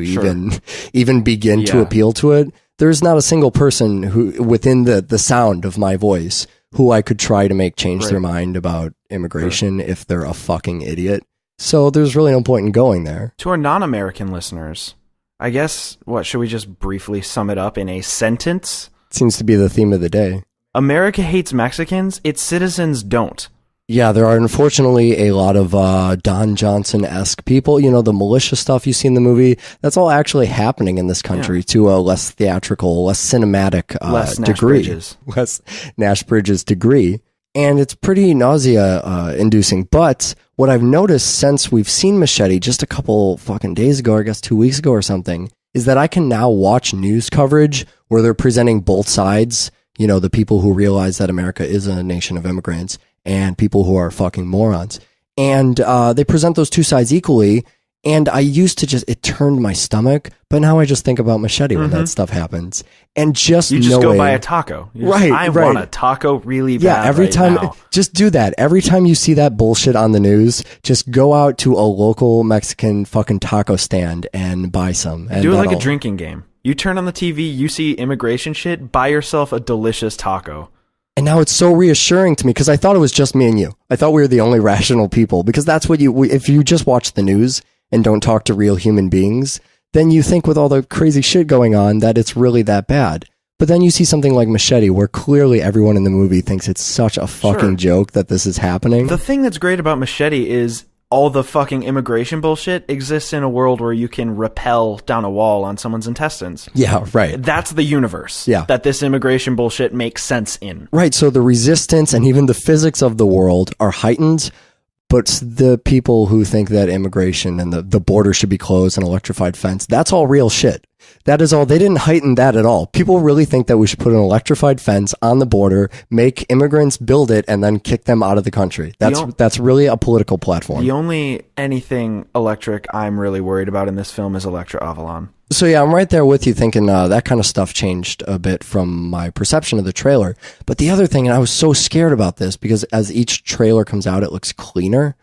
even begin to appeal to it. There's not a single person who within the sound of my voice who I could try to make change their mind about immigration if they're a fucking idiot. So there's really no point in going there. To our non-American listeners, I guess, should we just briefly sum it up in a sentence? Seems to be the theme of the day. America hates Mexicans, its citizens don't. Yeah, there are unfortunately a lot of Don Johnson-esque people. The militia stuff you see in the movie, that's all actually happening in this country to a less theatrical, less cinematic degree. Less Nash Bridges degree. And it's pretty nausea-inducing. But what I've noticed since we've seen Machete just a couple fucking days ago, I guess 2 weeks ago or something, is that I can now watch news coverage where they're presenting both sides, the people who realize that America is a nation of immigrants and people who are fucking morons. And they present those two sides equally. And I used to it turned my stomach, but now I just think about Machete when that stuff happens. And you just go buy a taco. I want a taco really bad. Yeah, every time, just do that. Every time you see that bullshit on the news, just go out to a local Mexican fucking taco stand and buy some. And do it like a drinking game. You turn on the TV, you see immigration shit, buy yourself a delicious taco. And now it's so reassuring to me because I thought it was just me and you. I thought we were the only rational people because that's what if you just watch the news and don't talk to real human beings, then you think with all the crazy shit going on that it's really that bad. But then you see something like Machete where clearly everyone in the movie thinks it's such a fucking joke that this is happening. The thing that's great about Machete is all the fucking immigration bullshit exists in a world where you can rappel down a wall on someone's intestines. Yeah, right. That's the universe that this immigration bullshit makes sense in. Right, so the resistance and even the physics of the world are heightened, but the people who think that immigration and the border should be closed and electrified fence, that's all real shit. That is all. They didn't heighten that at all. People really think that we should put an electrified fence on the border, make immigrants build it, and then kick them out of the country. That's really a political platform. The only anything electric I'm really worried about in this film is Electra Avalon. So yeah, I'm right there with you thinking that kind of stuff changed a bit from my perception of the trailer. But the other thing, and I was so scared about this because as each trailer comes out, it looks cleaner.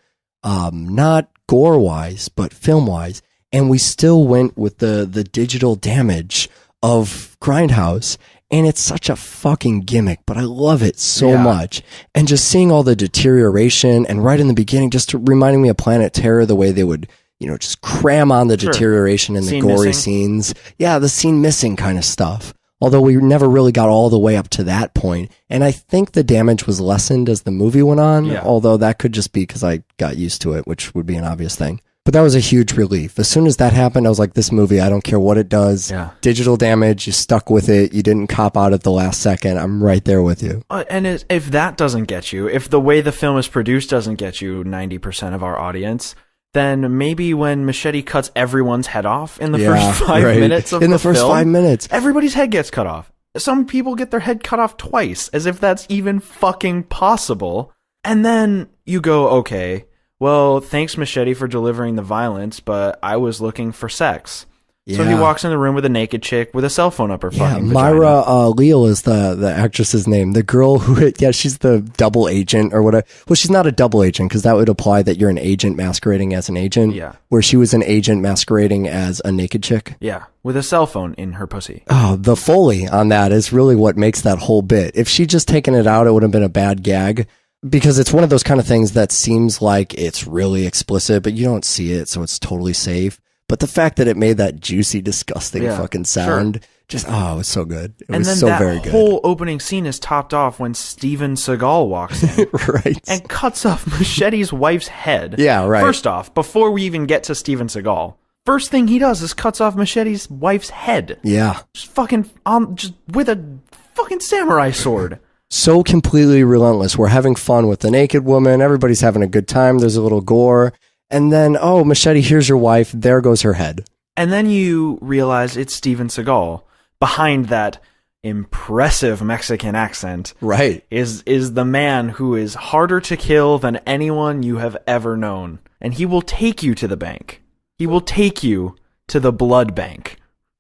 Not gore-wise, but film-wise. And we still went with the digital damage of Grindhouse. And it's such a fucking gimmick, but I love it so much. And just seeing all the deterioration and right in the beginning, just reminding me of Planet Terror, the way they would, just cram on the deterioration in the gory scenes. Yeah, the scene missing kind of stuff. Although we never really got all the way up to that point. And I think the damage was lessened as the movie went on, although that could just be because I got used to it, which would be an obvious thing. But that was a huge relief. As soon as that happened, I was like, this movie, I don't care what it does. Yeah. Digital damage, you stuck with it. You didn't cop out at the last second. I'm right there with you. And if that doesn't get you, if the way the film is produced doesn't get you 90% of our audience, then maybe when Machete cuts everyone's head off in the first 5 minutes of the film. In the first 5 minutes. Everybody's head gets cut off. Some people get their head cut off twice, as if that's even fucking possible. And then you go, okay, well, thanks Machete for delivering the violence, but I was looking for sex. So he walks in the room with a naked chick with a cell phone up her fucking vagina. Myra Leal is the actress's name. The girl who, she's the double agent or whatever. Well, she's not a double agent because that would imply that you're an agent masquerading as an agent. Yeah. Where she was an agent masquerading as a naked chick. Yeah, with a cell phone in her pussy. Oh, the Foley on that is really what makes that whole bit. If she'd just taken it out, it would have been a bad gag. Because it's one of those kind of things that seems like it's really explicit, but you don't see it, so it's totally safe. But the fact that it made that juicy, disgusting fucking sound, it was so good. It was so very good. And then that whole opening scene is topped off when Steven Seagal walks in. Right. And cuts off Machete's wife's head. Yeah, right. First off, before we even get to Steven Seagal, first thing he does is cuts off Machete's wife's head. Yeah. Just fucking, just with a fucking samurai sword. So completely relentless. We're having fun with the naked woman. Everybody's having a good time. There's a little gore. And then, Machete, here's your wife. There goes her head. And then you realize it's Steven Seagal. Behind that impressive Mexican accent, right, is the man who is harder to kill than anyone you have ever known. And he will take you to the bank. He will take you to the blood bank.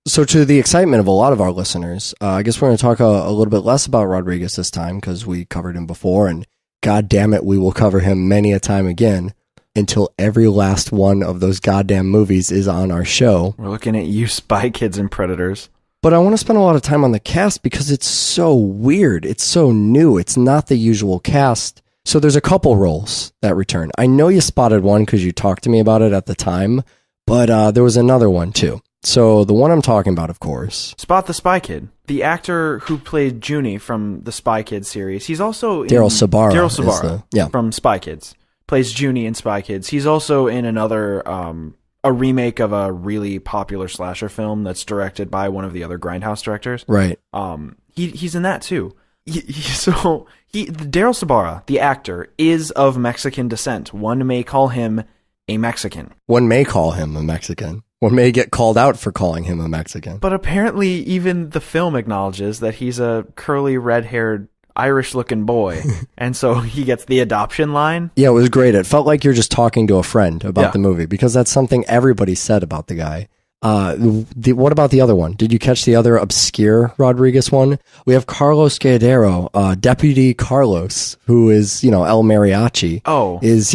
So to the excitement of a lot of our listeners, I guess we're going to talk a little bit less about Rodriguez this time because we covered him before, and God damn it, we will cover him many a time again. Until every last one of those goddamn movies is on our show. We're looking at you, Spy Kids and Predators. But I want to spend a lot of time on the cast because it's so weird. It's so new. It's not the usual cast. So there's a couple roles that return. I know you spotted one because you talked to me about it at the time, but there was another one too. So the one I'm talking about, of course. Spot the Spy Kid. The actor who played Junie from the Spy Kids series. He's also in... Daryl Sabara. From Spy Kids. Plays Junie in Spy Kids. He's also in another, a remake of a really popular slasher film that's directed by one of the other Grindhouse directors. Right. He's in that too. Daryl Sabara, the actor, is of Mexican descent. One may call him a Mexican. One may call him a Mexican. One may get called out for calling him a Mexican. But apparently even the film acknowledges that he's a curly, red-haired Irish-looking boy, and so he gets the adoption line. Yeah, it was great. It felt like you're just talking to a friend about the movie, because that's something everybody said about the guy. What about the other one? Did you catch the other obscure Rodriguez one? We have Carlos Guerrero, Deputy Carlos, who is, El Mariachi. Oh. Is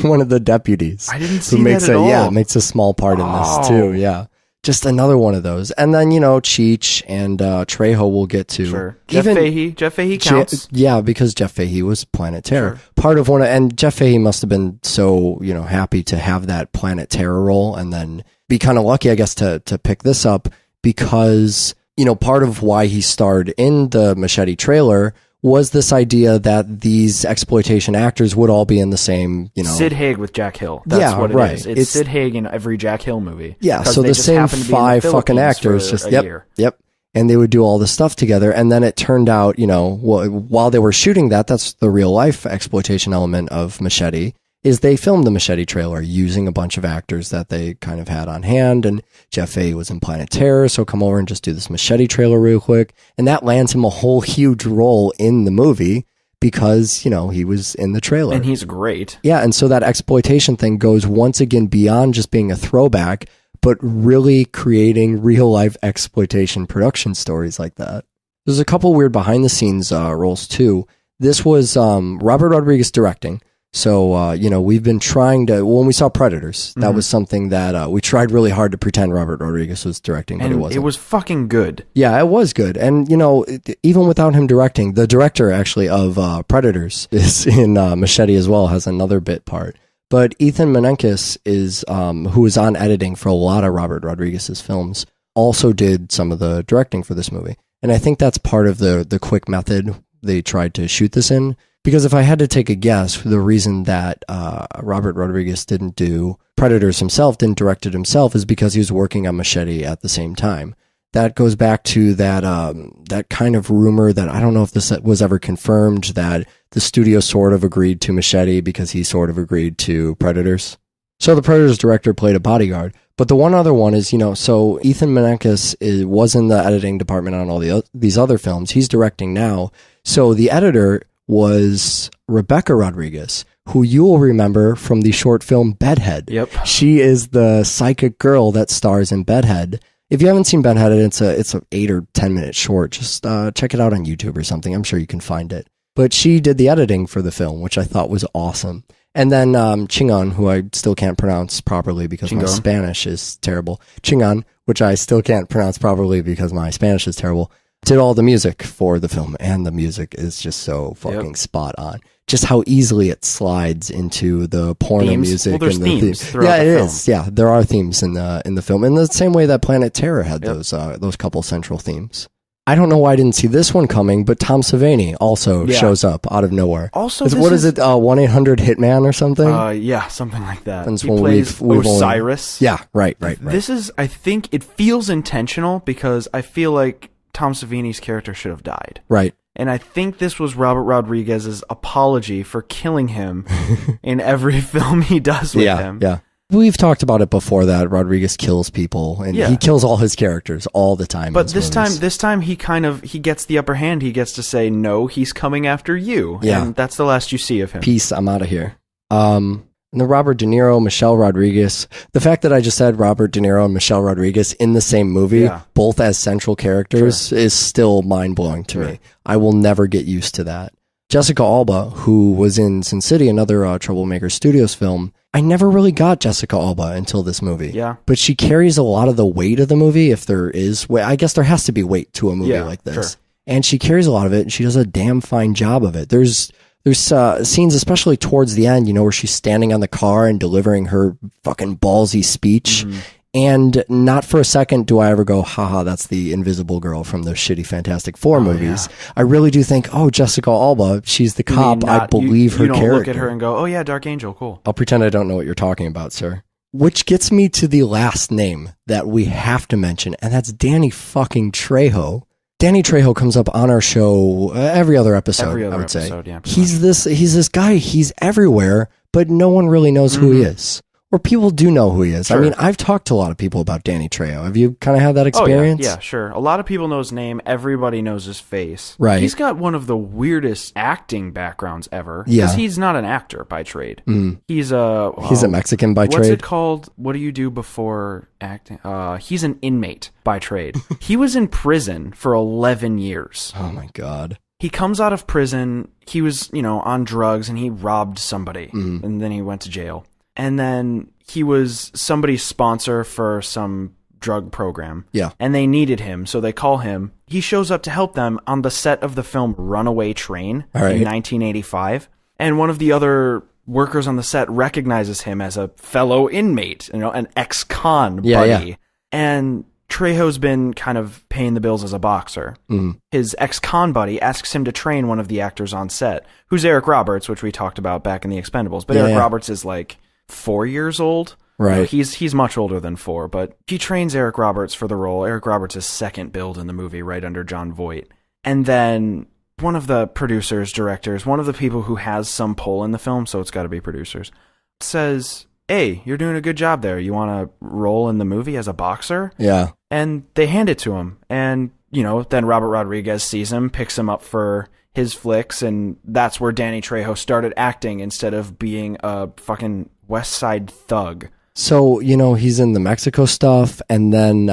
one of the deputies. I didn't see that at all. Yeah, makes a small part in this too, yeah. Just another one of those. And then, Cheech and Trejo we'll get to. Sure. Jeff Fahey counts. Because Jeff Fahey was Planet Terror. Sure. Part of and Jeff Fahey must have been so, happy to have that Planet Terror role and then be kind of lucky, I guess, to pick this up because, part of why he starred in the Machete trailer was this idea that these exploitation actors would all be in the same, Sid Haig with Jack Hill. That's what it is. It's Sid Haig in every Jack Hill movie. Yeah, so the same 5 fucking actors just yep. And they would do all the stuff together. And then it turned out, while they were shooting that's the real life exploitation element of Machete, is they filmed the Machete trailer using a bunch of actors that they kind of had on hand. And Jeff Fahey was in Planet Terror, so come over and just do this Machete trailer real quick. And that lands him a whole huge role in the movie because, he was in the trailer. And he's great. Yeah, and so that exploitation thing goes once again beyond just being a throwback, but really creating real-life exploitation production stories like that. There's a couple weird behind-the-scenes roles, too. This was Robert Rodriguez directing. So, we've been trying to, when we saw Predators, that was something that we tried really hard to pretend Robert Rodriguez was directing, but it wasn't. It was fucking good. Yeah, it was good. And, even without him directing, the director actually of Predators is in Machete as well, has another bit part. But Ethan Menenckis is, who was on editing for a lot of Robert Rodriguez's films, also did some of the directing for this movie. And I think that's part of the quick method they tried to shoot this in. Because if I had to take a guess, the reason that Robert Rodriguez didn't do Predators himself, didn't direct it himself, is because he was working on Machete at the same time. That goes back to that kind of rumor that I don't know if this was ever confirmed, that the studio sort of agreed to Machete because he sort of agreed to Predators. So the Predators director played a bodyguard. But the one other one is, so Ethan Menenckis was in the editing department on all these other films. He's directing now. So the editor was Rebecca Rodriguez, who you will remember from the short film Bedhead. Yep. She is the psychic girl that stars in Bedhead. If you haven't seen Bedhead, it's a 8 or 10 minute short. Just check it out on YouTube or something. I'm sure you can find it. But she did the editing for the film, which I thought was awesome. And then Chingon, who I still can't pronounce properly because my Spanish is terrible. Chingon, which I still can't pronounce properly because my Spanish is terrible, did all the music for the film. And the music is just so fucking spot on. Just how easily it slides into the porno music. Well, there's and the themes throughout the film. Is. Yeah, there are themes in the film. In the same way that Planet Terror had those couple central themes. I don't know why I didn't see this one coming, but Tom Savini also shows up out of nowhere. Also, what is it? 1-800 Hitman or something? Yeah, something like that. He plays Osiris. Yeah, right. This is, I think, it feels intentional because I feel like Tom Savini's character should have died. Right. And I think this was Robert Rodriguez's apology for killing him in every film he does with him. Yeah. We've talked about it before that Rodriguez kills people and he kills all his characters all the time. But this time he gets the upper hand. He gets to say, no, he's coming after you. Yeah. And that's the last you see of him. Peace, I'm out of here. And the Robert De Niro, Michelle Rodriguez. The fact that I just said Robert De Niro and Michelle Rodriguez in the same movie, both as central characters, is still mind-blowing to me. I will never get used to that. Jessica Alba, who was in Sin City, another Troublemaker Studios film, I never really got Jessica Alba until this movie. Yeah. But she carries a lot of the weight of the movie, if there is weight. I guess there has to be weight to a movie like this. Sure. And she carries a lot of it, and she does a damn fine job of it. There's scenes, especially towards the end, where she's standing on the car and delivering her fucking ballsy speech. Mm-hmm. And not for a second do I ever go, haha, that's the Invisible Girl from those shitty Fantastic Four movies. Yeah. I really do think, Jessica Alba, she's the cop. I believe her character. You don't look at her and go, oh yeah, Dark Angel, cool. I'll pretend I don't know what you're talking about, sir. Which gets me to the last name that we have to mention, and that's Danny fucking Trejo. Danny Trejo comes up on our show every other episode, I would say. Yeah, he's this guy, he's everywhere, but no one really knows who he is. Or people do know who he is. Sure. I mean, I've talked to a lot of people about Danny Trejo. Have you kind of had that experience? Oh, yeah, sure. A lot of people know his name. Everybody knows his face. Right. He's got one of the weirdest acting backgrounds ever. Yeah. Because he's not an actor by trade. Mm. He's a Mexican by trade. What's it called? What do you do before acting? He's an inmate by trade. He was in prison for 11 years. Oh, my God. He comes out of prison. He was, on drugs, and he robbed somebody. Mm. And then he went to jail. And then he was somebody's sponsor for some drug program. Yeah. And they needed him, so they call him. He shows up to help them on the set of the film Runaway Train in 1985. And one of the other workers on the set recognizes him as a fellow inmate, an ex-con buddy. Yeah. And Trejo's been kind of paying the bills as a boxer. Mm. His ex-con buddy asks him to train one of the actors on set, who's Eric Roberts, which we talked about back in The Expendables. But Eric Roberts is like 4 years old. Right. He's much older than 4, but he trains Eric Roberts for the role. Eric Roberts is second billed in the movie, right under Jon Voight. And then one of the producers, directors, one of the people who has some pull in the film, so it's got to be producers, says, hey, you're doing a good job there. You want to roll in the movie as a boxer? Yeah. And they hand it to him. And, then Robert Rodriguez sees him, picks him up for his flicks, and that's where Danny Trejo started acting instead of being a fucking West Side thug. So, he's in the Mexico stuff, and then,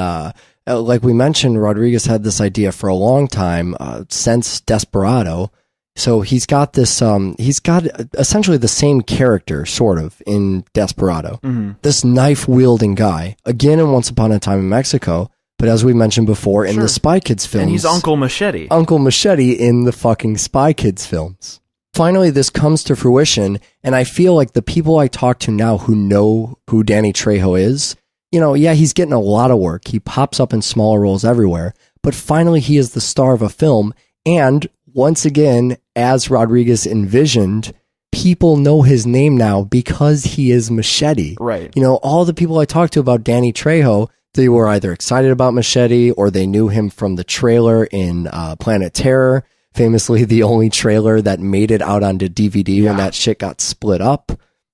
like we mentioned, Rodriguez had this idea for a long time, since Desperado. So he's got this, he's got essentially the same character, sort of, in Desperado. Mm-hmm. This knife-wielding guy, again in Once Upon a Time in Mexico, but as we mentioned before, in the Spy Kids films. And he's Uncle Machete. Uncle Machete in the fucking Spy Kids films. Finally, this comes to fruition, and I feel like the people I talk to now who know who Danny Trejo is, he's getting a lot of work. He pops up in smaller roles everywhere, but finally he is the star of a film, and once again, as Rodriguez envisioned, people know his name now because he is Machete. Right. All the people I talked to about Danny Trejo, they were either excited about Machete or they knew him from the trailer in Planet Terror, famously the only trailer that made it out onto DVD when that shit got split up.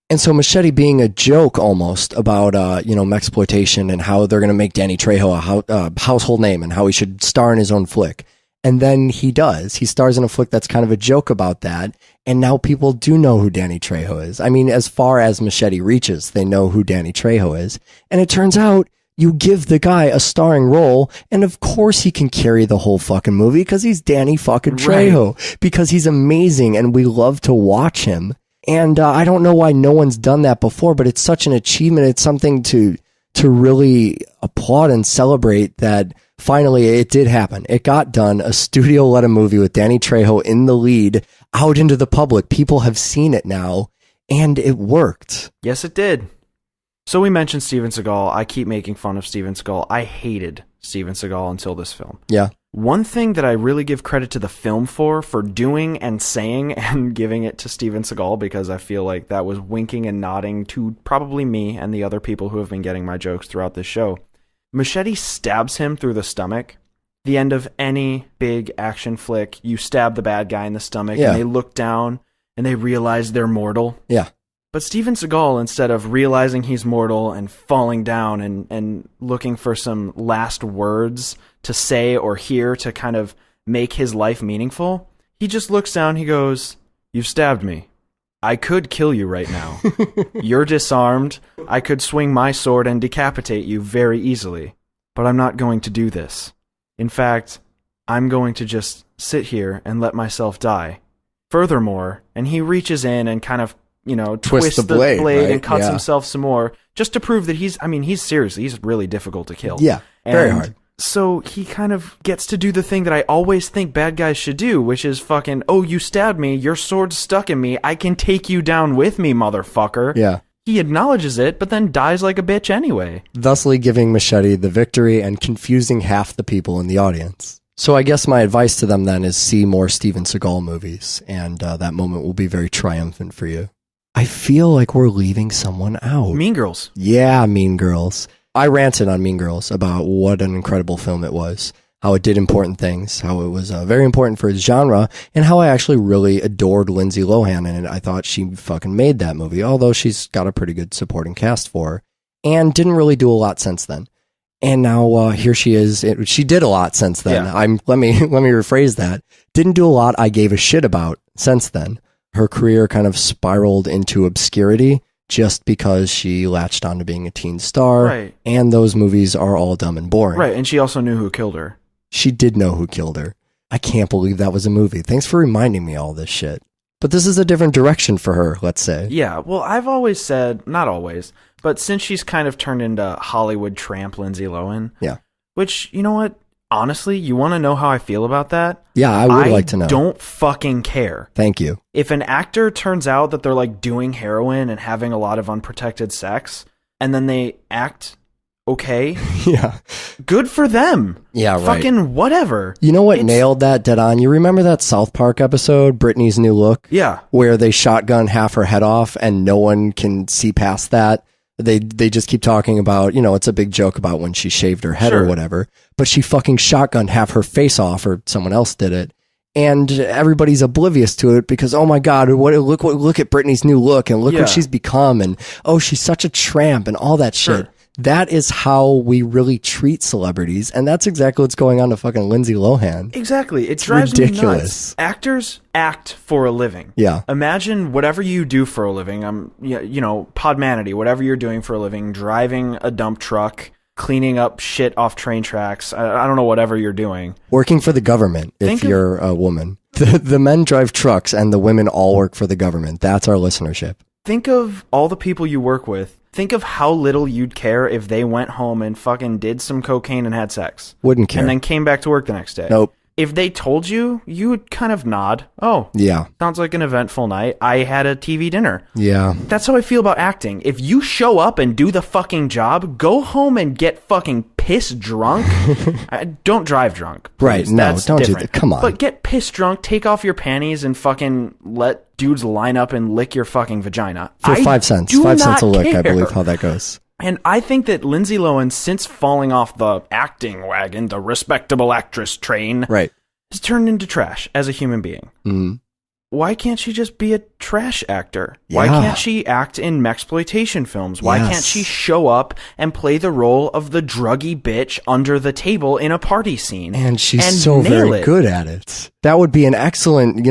And so Machete being a joke almost about, Mexploitation and how they're going to make Danny Trejo a household name and how he should star in his own flick. And then he does. He stars in a flick that's kind of a joke about that. And now people do know who Danny Trejo is. I mean, as far as Machete reaches, they know who Danny Trejo is. And it turns out you give the guy a starring role, and of course he can carry the whole fucking movie because he's Danny fucking Trejo. Right. Because he's amazing and we love to watch him. And I don't know why no one's done that before, but it's such an achievement. It's something to really applaud and celebrate that finally it did happen. It got done. A studio let a movie with Danny Trejo in the lead out into the public. People have seen it now, and it worked. Yes, it did. So we mentioned Steven Seagal. I keep making fun of Steven Seagal. I hated Steven Seagal until this film. Yeah. One thing that I really give credit to the film for doing and saying and giving it to Steven Seagal, because I feel like that was winking and nodding to probably me and the other people who have been getting my jokes throughout this show. Machete stabs him through the stomach. The end of any big action flick, you stab the bad guy in the stomach and they look down and they realize they're mortal. Yeah. But Steven Seagal, instead of realizing he's mortal and falling down and looking for some last words to say or hear to kind of make his life meaningful, he just looks down, he goes, "You've stabbed me. I could kill you right now. You're disarmed. I could swing my sword and decapitate you very easily. But I'm not going to do this. In fact, I'm going to just sit here and let myself die. Furthermore," and he reaches in and kind of, twists the blade right? And cuts himself some more, just to prove that he's really difficult to kill. Yeah, very hard. So he kind of gets to do the thing that I always think bad guys should do, which is fucking, "Oh, you stabbed me, your sword's stuck in me, I can take you down with me, motherfucker." Yeah. He acknowledges it, but then dies like a bitch anyway. Thusly giving Machete the victory and confusing half the people in the audience. So I guess my advice to them then is see more Steven Seagal movies, and that moment will be very triumphant for you. I feel like we're leaving someone out. Mean Girls. Yeah, Mean Girls. I ranted on Mean Girls about what an incredible film it was, how it did important things, how it was very important for its genre, and how I actually really adored Lindsay Lohan in it. I thought she fucking made that movie, although she's got a pretty good supporting cast for her, and didn't really do a lot since then. And now here she is. She did a lot since then. Yeah. Let me rephrase that. Didn't do a lot I gave a shit about since then. Her career kind of spiraled into obscurity just because she latched on to being a teen star. Right. And those movies are all dumb and boring. Right, and she also knew who killed her. She did know who killed her. I can't believe that was a movie. Thanks for reminding me all this shit. But this is a different direction for her, let's say. Yeah, well, I've always said, not always, but since she's kind of turned into Hollywood tramp Lindsay Lohan. Yeah. Which, you know what? Honestly, you want to know how I feel about that? Yeah, I would like to know. I don't fucking care. Thank you. If an actor turns out that they're like doing heroin and having a lot of unprotected sex, and then they act okay, yeah, good for them. Yeah, right. Fucking whatever. You know what nailed that dead on? You remember that South Park episode, Britney's New Look? Yeah. Where they shotgun half her head off and no one can see past that. They just keep talking about, it's a big joke about when she shaved her head or whatever, but she fucking shotgunned half her face off, or someone else did it. And everybody's oblivious to it because, oh my God, look at Britney's new look and look what she's become. And, oh, she's such a tramp and all that shit. That is how we really treat celebrities. And that's exactly what's going on to fucking Lindsay Lohan. Exactly. It drives me nuts. Actors act for a living. Yeah. Imagine whatever you do for a living. Podmanity, whatever you're doing for a living, driving a dump truck, cleaning up shit off train tracks. I don't know, whatever you're doing. Working for the government, if you're a woman. The men drive trucks and the women all work for the government. That's our listenership. Think of all the people you work with. Think of how little you'd care if they went home and fucking did some cocaine and had sex. Wouldn't care. And then came back to work the next day. Nope. If they told you, you would kind of nod. Oh, yeah. Sounds like an eventful night. I had a TV dinner. Yeah. That's how I feel about acting. If you show up and do the fucking job, go home and get fucking piss drunk. Don't drive drunk. Please. Right. No, that's don't different. do that. Come on. But get piss drunk, take off your panties, and fucking let dudes line up and lick your fucking vagina. For 5 cents. 5 cents a lick, I believe how that goes. And I think that Lindsay Lohan, since falling off the acting wagon, the respectable actress train, right, has turned into trash as a human being. Mm. why can't she just be a trash actor? Why Yeah. can't she act in mexploitation films? Why Yes. can't she show up and play the role of the druggy bitch under the table in a party scene? And she's and so nail very it? good at it. That would be an excellent,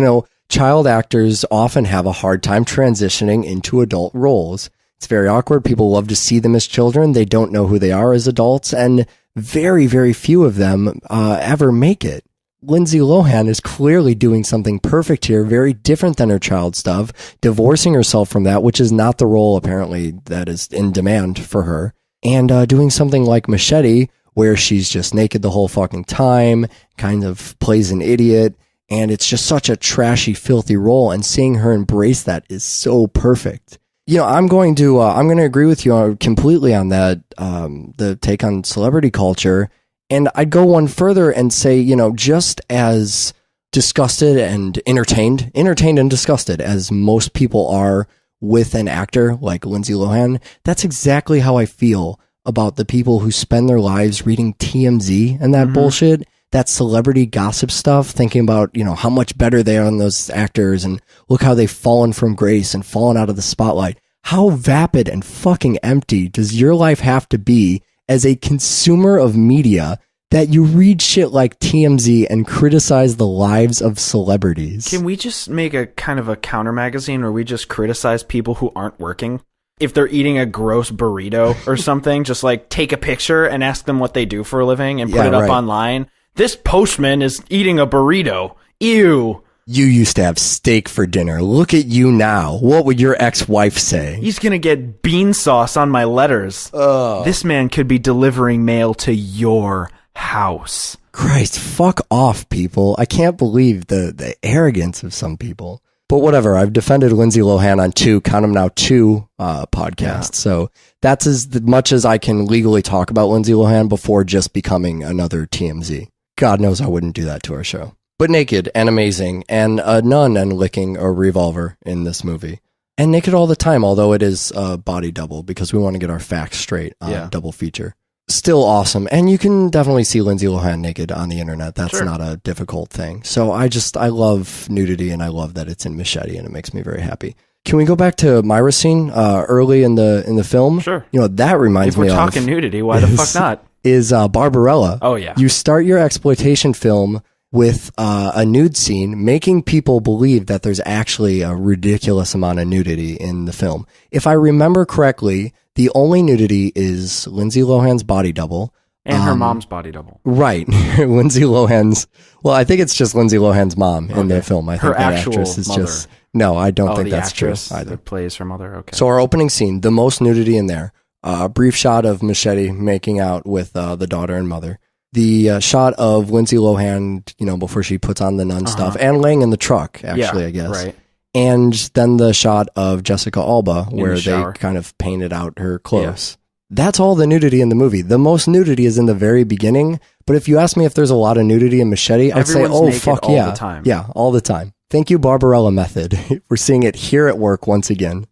child actors often have a hard time transitioning into adult roles. It's very awkward. People love to see them as children. They don't know who they are as adults, and very, very few of them ever make it. Lindsay Lohan is clearly doing something perfect here, very different than her child stuff, divorcing herself from that, which is not the role apparently that is in demand for her, and doing something like Machete, where she's just naked the whole fucking time, kind of plays an idiot, and it's just such a trashy, filthy role, and seeing her embrace that is so perfect. I'm going to agree with you completely on that, the take on celebrity culture. And I'd go one further and say, just as disgusted and entertained and disgusted as most people are with an actor like Lindsay Lohan, that's exactly how I feel about the people who spend their lives reading TMZ and that bullshit, that celebrity gossip stuff, thinking about, how much better they are than those actors and look how they've fallen from grace and fallen out of the spotlight. How vapid and fucking empty does your life have to be as a consumer of media that you read shit like TMZ and criticize the lives of celebrities? Can we just make a kind of a counter magazine where we just criticize people who aren't working? If they're eating a gross burrito or something, just like take a picture and ask them what they do for a living and put it up online. This postman is eating a burrito. Ew. You used to have steak for dinner. Look at you now. What would your ex-wife say? He's going to get bean sauce on my letters. This man could be delivering mail to your house. Christ, fuck off, people. I can't believe the arrogance of some people. But whatever, I've defended Lindsay Lohan on two podcasts. Yeah. So that's as much as I can legally talk about Lindsay Lohan before just becoming another TMZ. God knows I wouldn't do that to our show. But naked and amazing, and a nun and licking a revolver in this movie. And naked all the time, although it is a body double, because we want to get our facts straight on double feature. Still awesome. And you can definitely see Lindsay Lohan naked on the internet. That's not a difficult thing. So I love nudity, and I love that it's in Machete, and it makes me very happy. Can we go back to Myra's scene early in the film? Sure. That reminds me of... If we're talking nudity, why the fuck not? Is Barbarella. Oh, yeah. You start your exploitation film with a nude scene, making people believe that there's actually a ridiculous amount of nudity in the film. If I remember correctly, the only nudity is Lindsay Lohan's body double. And her mom's body double. Right. Lindsay Lohan's... Well, I think it's just Lindsay Lohan's mom in the film. I think her that actual actress is mother. just... No, I don't think the that's true actress either. that plays her mother. Okay. So our opening scene, the most nudity in there. A brief shot of Machete making out with the daughter and mother. The shot of Lindsay Lohan, before she puts on the nun stuff, and laying in the truck, actually, I guess. Right. And then the shot of Jessica Alba, where the they kind of painted out her clothes. Yeah. That's all the nudity in the movie. The most nudity is in the very beginning. But if you ask me if there's a lot of nudity in Machete, I'd say, oh, fuck yeah. All the time. Yeah, all the time. Thank you, Barbarella method. We're seeing it here at work once again.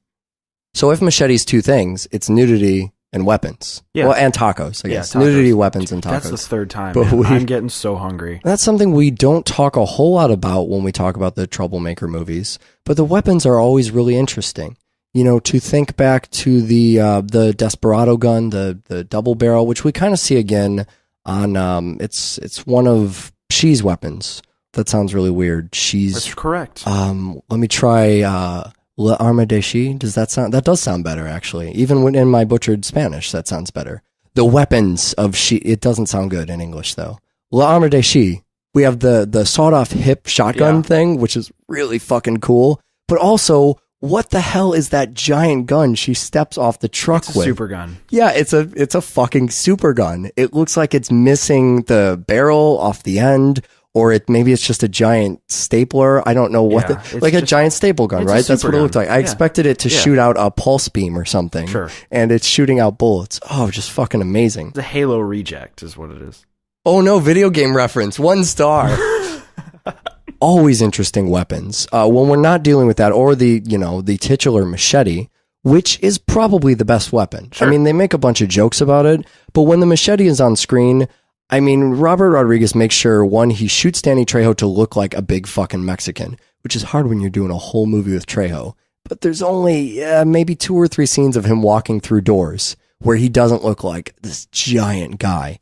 So if Machete's two things, it's nudity and weapons. Yeah. Well, and tacos, I guess. Tacos. Nudity, weapons, and tacos. That's the third time. I'm getting so hungry. That's something we don't talk a whole lot about when we talk about the Troublemaker movies, but the weapons are always really interesting. To think back to the Desperado gun, the double barrel, which we kind of see again on, it's one of She's weapons. That sounds really weird. That's correct. Let me try, L'arme de She. That does sound better, actually. Even when in my butchered Spanish, that sounds better. The weapons of She, it doesn't sound good in English, though. L'arme de She. We have the sawed-off hip shotgun thing, which is really fucking cool. But also, what the hell is that giant gun she steps off the truck with? It's a super gun. Yeah, it's a fucking super gun. It looks like it's missing the barrel off the end, or maybe it's just a giant stapler. I don't know what a giant staple gun, right? That's what it looked like. I expected it to shoot out a pulse beam or something. Sure. And it's shooting out bullets. Oh, just fucking amazing. It's a Halo reject is what it is. Oh no, video game reference. 1 star. Always interesting weapons. When we're not dealing with that, or the titular machete, which is probably the best weapon. Sure. I mean, they make a bunch of jokes about it, but when the machete is on screen, I mean, Robert Rodriguez makes sure, one, he shoots Danny Trejo to look like a big fucking Mexican, which is hard when you're doing a whole movie with Trejo. But there's only maybe 2 or 3 scenes of him walking through doors where he doesn't look like this giant guy.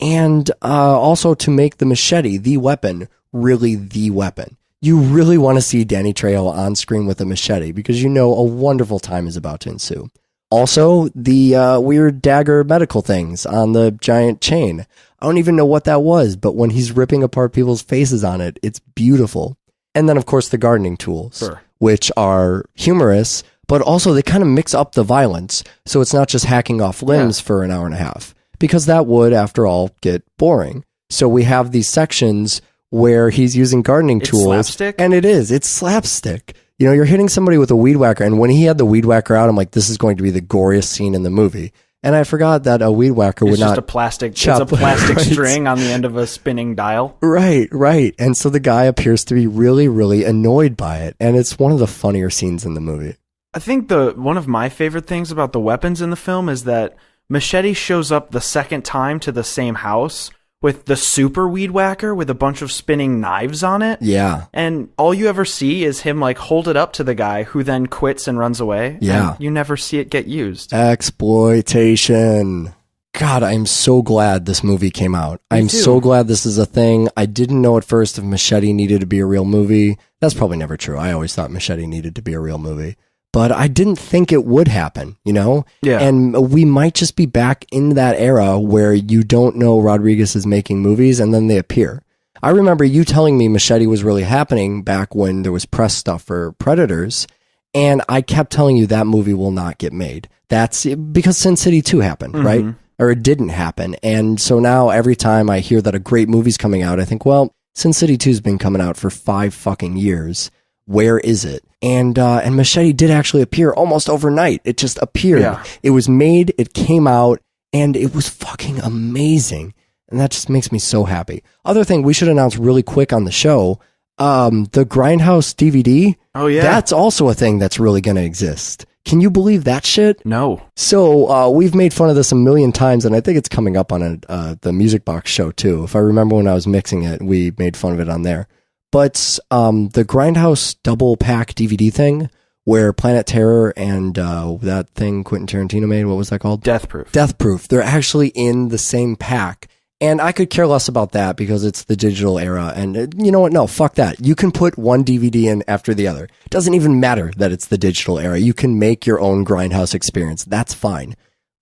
And also to make the machete, the weapon, really the weapon. You really want to see Danny Trejo on screen with a machete because you know a wonderful time is about to ensue. Also, the weird dagger medical things on the giant chain. I don't even know what that was, but when he's ripping apart people's faces on it, it's beautiful. And then, of course, the gardening tools, which are humorous, but also they kind of mix up the violence. So it's not just hacking off limbs for an hour and a half, because that would, after all, get boring. So we have these sections where he's using gardening tools. Slapstick? And it's slapstick. You know, you're hitting somebody with a weed whacker, and when he had the weed whacker out, I'm like, this is going to be the goriest scene in the movie. And I forgot that a weed whacker would not It's a plastic string on the end of a spinning dial. Right. And so the guy appears to be really, really annoyed by it, and it's one of the funnier scenes in the movie. I think one of my favorite things about the weapons in the film is that Machete shows up the second time to the same house with the super weed whacker with a bunch of spinning knives on it. Yeah. And all you ever see is him like hold it up to the guy who then quits and runs away. Yeah. And you never see it get used. Exploitation. God, I'm so glad this movie came out. I'm so glad this is a thing. I didn't know at first if Machete needed to be a real movie. That's probably never true. I always thought Machete needed to be a real movie. But I didn't think it would happen, you know? Yeah. And we might just be back in that era where you don't know Rodriguez is making movies and then they appear. I remember you telling me Machete was really happening back when there was press stuff for Predators. And I kept telling you that movie will not get made. That's because Sin City 2 happened, right? Or it didn't happen. And so now every time I hear that a great movie's coming out, I think, well, Sin City 2's been coming out for 5 fucking years. Where is it? And Machete did actually appear almost overnight. It just appeared. Yeah. It was made, it came out, and it was fucking amazing. And that just makes me so happy. Other thing we should announce really quick on the show, the Grindhouse DVD. Oh, yeah. That's also a thing that's really going to exist. Can you believe that shit? No. So we've made fun of this a million times, and I think it's coming up on the Music Box show, too. If I remember when I was mixing it, we made fun of it on there. But the Grindhouse double pack DVD thing, where Planet Terror and that thing Quentin Tarantino made, what was that called? Death Proof. Death Proof. They're actually in the same pack. And I could care less about that because it's the digital era. And you know what? No, fuck that. You can put one DVD in after the other. It doesn't even matter that it's the digital era. You can make your own Grindhouse experience. That's fine.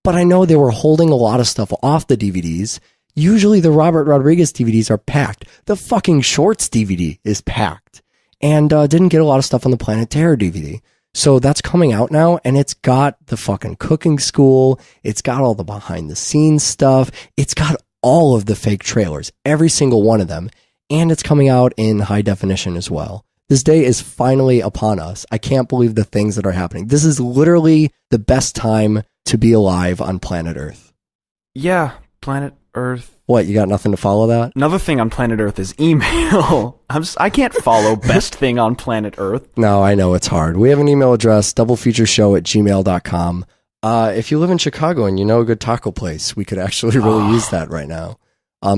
But I know they were holding a lot of stuff off the DVDs. Usually the Robert Rodriguez DVDs are packed. The fucking Shorts DVD is packed. And didn't get a lot of stuff on the Planet Terror DVD. So that's coming out now, and it's got the fucking cooking school. It's got all the behind the scenes stuff. It's got all of the fake trailers, every single one of them. And it's coming out in high definition as well. This day is finally upon us. I can't believe the things that are happening. This is literally the best time to be alive on planet Earth. Yeah, Planet Earth. What, you got nothing to follow that? Another thing on Planet Earth is email. I can't follow best thing on Planet Earth. No, I know it's hard. We have an email address, doublefeatureshow@gmail.com. If you live in Chicago and you know a good taco place, we could actually really use that right now.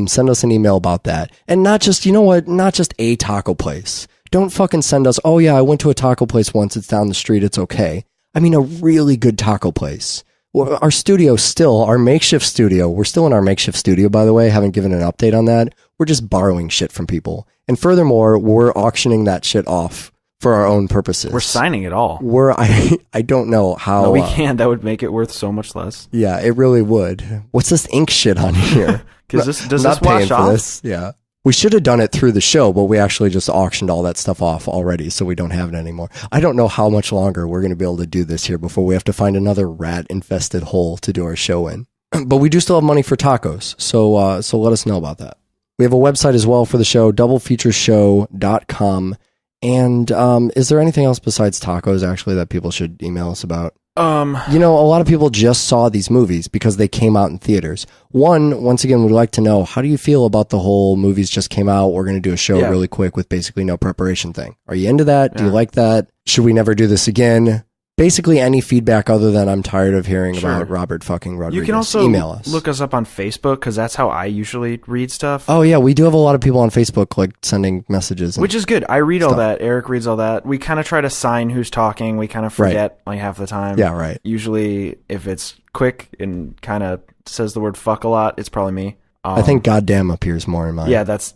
Send us an email about that. And not just, you know what, not just a taco place. Don't fucking send us, oh yeah, I went to a taco place once, it's down the street, it's okay. I mean, a really good taco place. Our studio still, our makeshift studio, we're still in our makeshift studio, by the way, haven't given an update on that. We're just borrowing shit from people. And furthermore, we're auctioning that shit off for our own purposes. We're signing it all. I don't know how. No, we can't. That would make it worth so much less. Yeah, it really would. What's this ink shit on here? Does this wash off? This. Yeah. We should have done it through the show, but we actually just auctioned all that stuff off already, so we don't have it anymore. I don't know how much longer we're going to be able to do this here before we have to find another rat-infested hole to do our show in. But we do still have money for tacos, so let us know about that. We have a website as well for the show, doublefeatureshow.com. And is there anything else besides tacos, actually, that people should email us about? You know, a lot of people just saw these movies because they came out in theaters. Once again, we'd like to know, how do you feel about the whole movies just came out, we're going to do a show really quick with basically no preparation thing? Are you into that? Do you like that? Should we never do this again? basically any feedback other than I'm tired of hearing Sure. about Robert fucking Rodriguez. You can also email us. look us up on Facebook, because that's how I usually read stuff. Oh yeah, we do have a lot of people on Facebook like sending messages. Which is good. I read all stuff. that. Eric reads all that. We kind of try to sign who's talking. We kind of forget like half the time. Yeah, right. Usually, if it's quick and kind of says the word fuck a lot, it's probably me. I think goddamn appears more in mine. Yeah, that's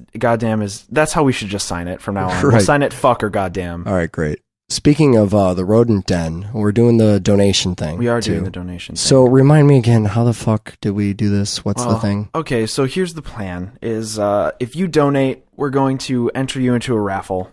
how we should just sign it from now on. Right. We'll sign it fuck or goddamn. All right, great. Speaking of the rodent den, we're doing the donation thing. We are too. doing the donation thing. So remind me again, how the fuck did we do this? What's the thing? Okay, so here's the plan: is if you donate, we're going to enter you into a raffle.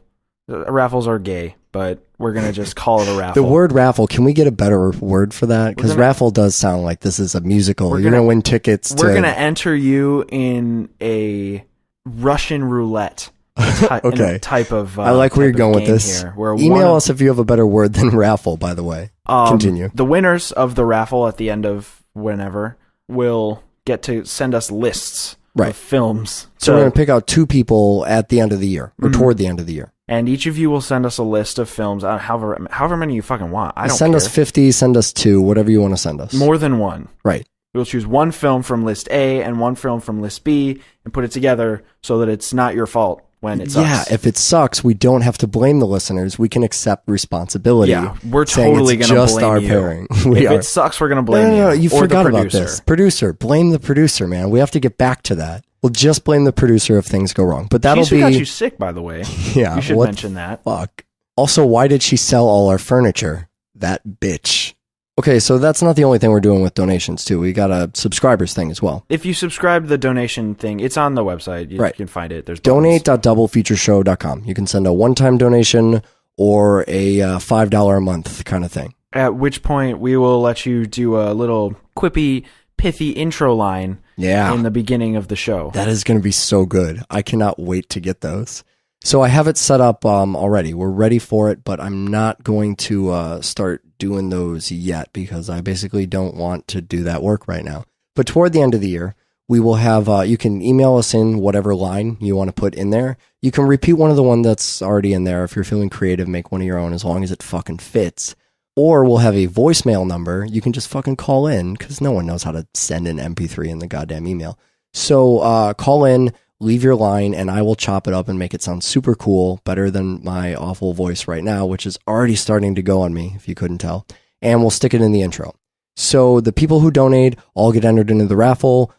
Raffles are gay, but we're gonna just call it a raffle. The word raffle, can we get a better word for that? Because gonna- raffle does sound like this is a musical. You're gonna- gonna win tickets to... We're gonna enter you in a Russian roulette. Okay. Type of. I like where you're type of going with game this. Here, where Email us if you have a better word than raffle, by the way. Continue. The winners of the raffle at the end of whenever will get to send us lists Right. of films. So we're going to pick out 2 people at the end of the year, or toward the end of the year. And each of you will send us a list of films, however many you fucking want. I don't Send care. us 50, send us 2, whatever you want to send us. More than one. Right. We'll choose one film from list A and one film from list B and put it together so that it's not your fault when it sucks. Yeah, if it sucks, we don't have to blame the listeners. We can accept responsibility. Yeah, we're saying totally it's going to just blame our you. pairing. If it sucks, we're going to blame you. No, you or forgot the about producer. this. Producer, blame the producer, man. We have to get back to that. We'll just blame the producer if things go wrong. But that'll She's who be... got you sick, by the way. Yeah, You should what mention that. Fuck. Also, why did she sell all our furniture? That bitch. Okay, so that's not the only thing we're doing with donations, too. We got a subscribers thing as well. If you subscribe to the donation thing, it's on the website. You Right. can find it. There's buttons. Donate.doublefeatureshow.com. You can send a one-time donation or a $5 a month kind of thing. At which point, we will let you do a little quippy, pithy intro line Yeah. in the beginning of the show. That is going to be so good. I cannot wait to get those. So I have it set up already. We're ready for it, but I'm not going to start doing those yet because I basically don't want to do that work right now. But toward the end of the year, we will have, you can email us in whatever line you want to put in there. You can repeat one of the one that's already in there. If you're feeling creative, make one of your own as long as it fucking fits. Or we'll have a voicemail number. You can just fucking call in because no one knows how to send an MP3 in the goddamn email. So call in, leave your line, and I will chop it up and make it sound super cool, better than my awful voice right now, which is already starting to go on me, if you couldn't tell. And we'll stick it in the intro. So the people who donate all get entered into the raffle.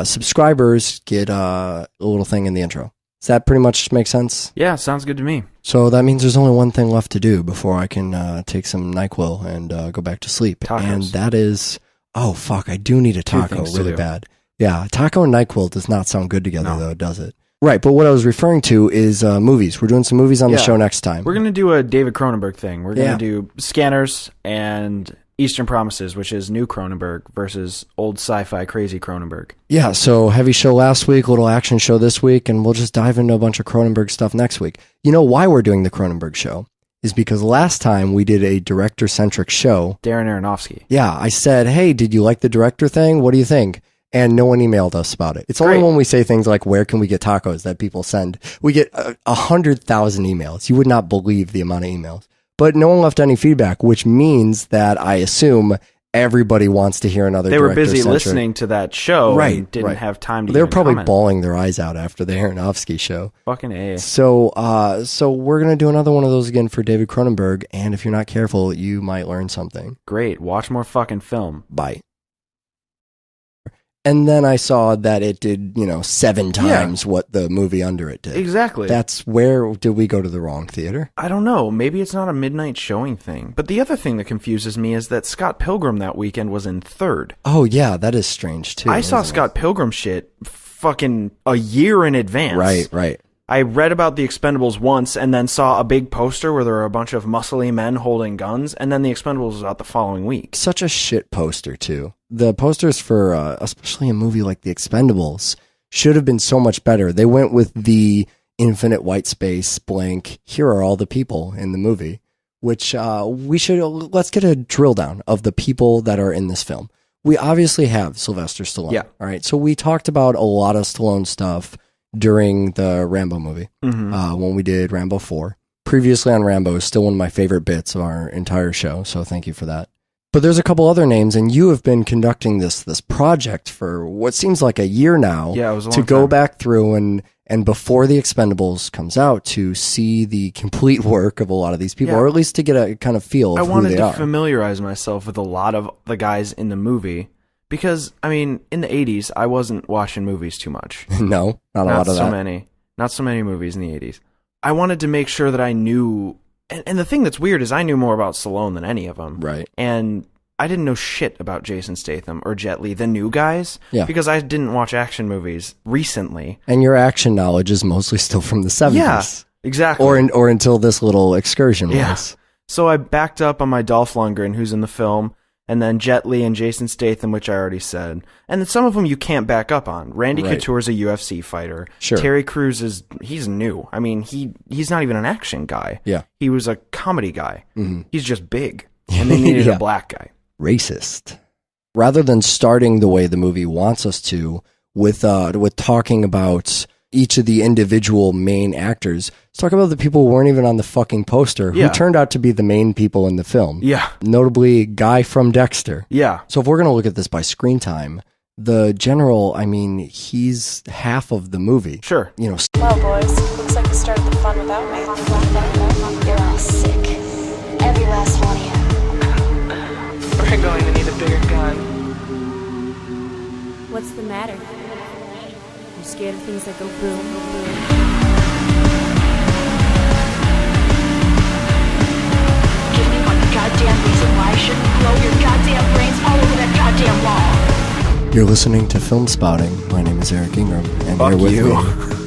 Subscribers get a little thing in the intro. Does that pretty much make sense? Yeah, sounds good to me. So that means there's only one thing left to do before I can take some NyQuil and go back to sleep. Tacos. And that is, oh fuck, I do need a Two taco things to really do. bad. Yeah, taco and NyQuil does not sound good together though, does it? Right, but what I was referring to is movies. We're doing some movies on the Yeah. show next time. We're going to do a David Cronenberg thing. We're going Yeah. to do Scanners and Eastern Promises, which is new Cronenberg versus old sci-fi crazy Cronenberg. Yeah, so heavy show last week, little action show this week, and we'll just dive into a bunch of Cronenberg stuff next week. You know why we're doing the Cronenberg show? Is because last time we did a director-centric show. Darren Aronofsky. Yeah, I said, hey, did you like the director thing? What do you think? And no one emailed us about it. It's only Great. when we say things like, where can we get tacos, that people send. We get 100,000 emails. You would not believe the amount of emails. But no one left any feedback, which means that I assume everybody wants to hear another They were busy director-centric. listening to that show Right, and didn't right. have time to They were even probably comment. bawling their eyes out after the Aronofsky show. Fucking A. So we're going to do another one of those again for David Cronenberg. And if you're not careful, you might learn something. Great. Watch more fucking film. Bye. And then I saw that it did, 7 times what the movie under it did. Exactly. That's where did we go to the wrong theater? I don't know. Maybe it's not a midnight showing thing. But the other thing that confuses me is that Scott Pilgrim that weekend was in third. Oh, yeah, that is strange, too. I saw isn't it? Scott Pilgrim shit fucking a year in advance. Right. I read about the Expendables once and then saw a big poster where there were a bunch of muscly men holding guns, and then the Expendables was out the following week. Such a shit poster, too. The posters for, especially a movie like The Expendables, should have been so much better. They went with the infinite white space blank, here are all the people in the movie, which let's get a drill down of the people that are in this film. We obviously have Sylvester Stallone. Yeah. All right. So we talked about a lot of Stallone stuff during the Rambo movie, when we did Rambo 4. previously on Rambo is still one of my favorite bits of our entire show, so thank you for that. But there's a couple other names, and you have been conducting this project for what seems like a year now. Yeah, it was a long to go time. back through and before The Expendables comes out, to see the complete work of a lot of these people, Yeah. or at least to get a kind of feel of I wanted who they to are. familiarize myself with a lot of the guys in the movie because, I mean, in the 80s, I wasn't watching movies too much. No, not a lot of that. Not so many movies in the 80s. I wanted to make sure that I knew... And the thing that's weird is I knew more about Stallone than any of them. Right. And I didn't know shit about Jason Statham or Jet Li, the new guys, because I didn't watch action movies recently. And your action knowledge is mostly still from the 70s. Yeah, exactly. Or until this little excursion was. So I backed up on my Dolph Lundgren, who's in the film, and then Jet Li and Jason Statham, which I already said. And then some of them you can't back up on. Randy Couture's a UFC fighter. Sure. Terry Crews he's new. I mean, he's not even an action guy. Yeah. He was a comedy guy. Mm-hmm. He's just big. And they needed a black guy. Racist. Rather than starting the way the movie wants us to, with talking about each of the individual main actors, let's talk about the people who weren't even on the fucking poster, who turned out to be the main people in the film. Yeah. Notably, Guy from Dexter. Yeah. So if we're going to look at this by screen time, the general, I mean, he's half of the movie. Sure. You know, Well, boys, looks like you started the fun without me. You're all sick. Every last one of you. We're going to need a bigger gun. What's the matter? You scared of things that go boom, boom, boom? Give me one goddamn reason why I shouldn't blow your goddamn brains all over that goddamn wall. You're listening to Film Spouting. My name is Eric Ingram, and Fuck here with you.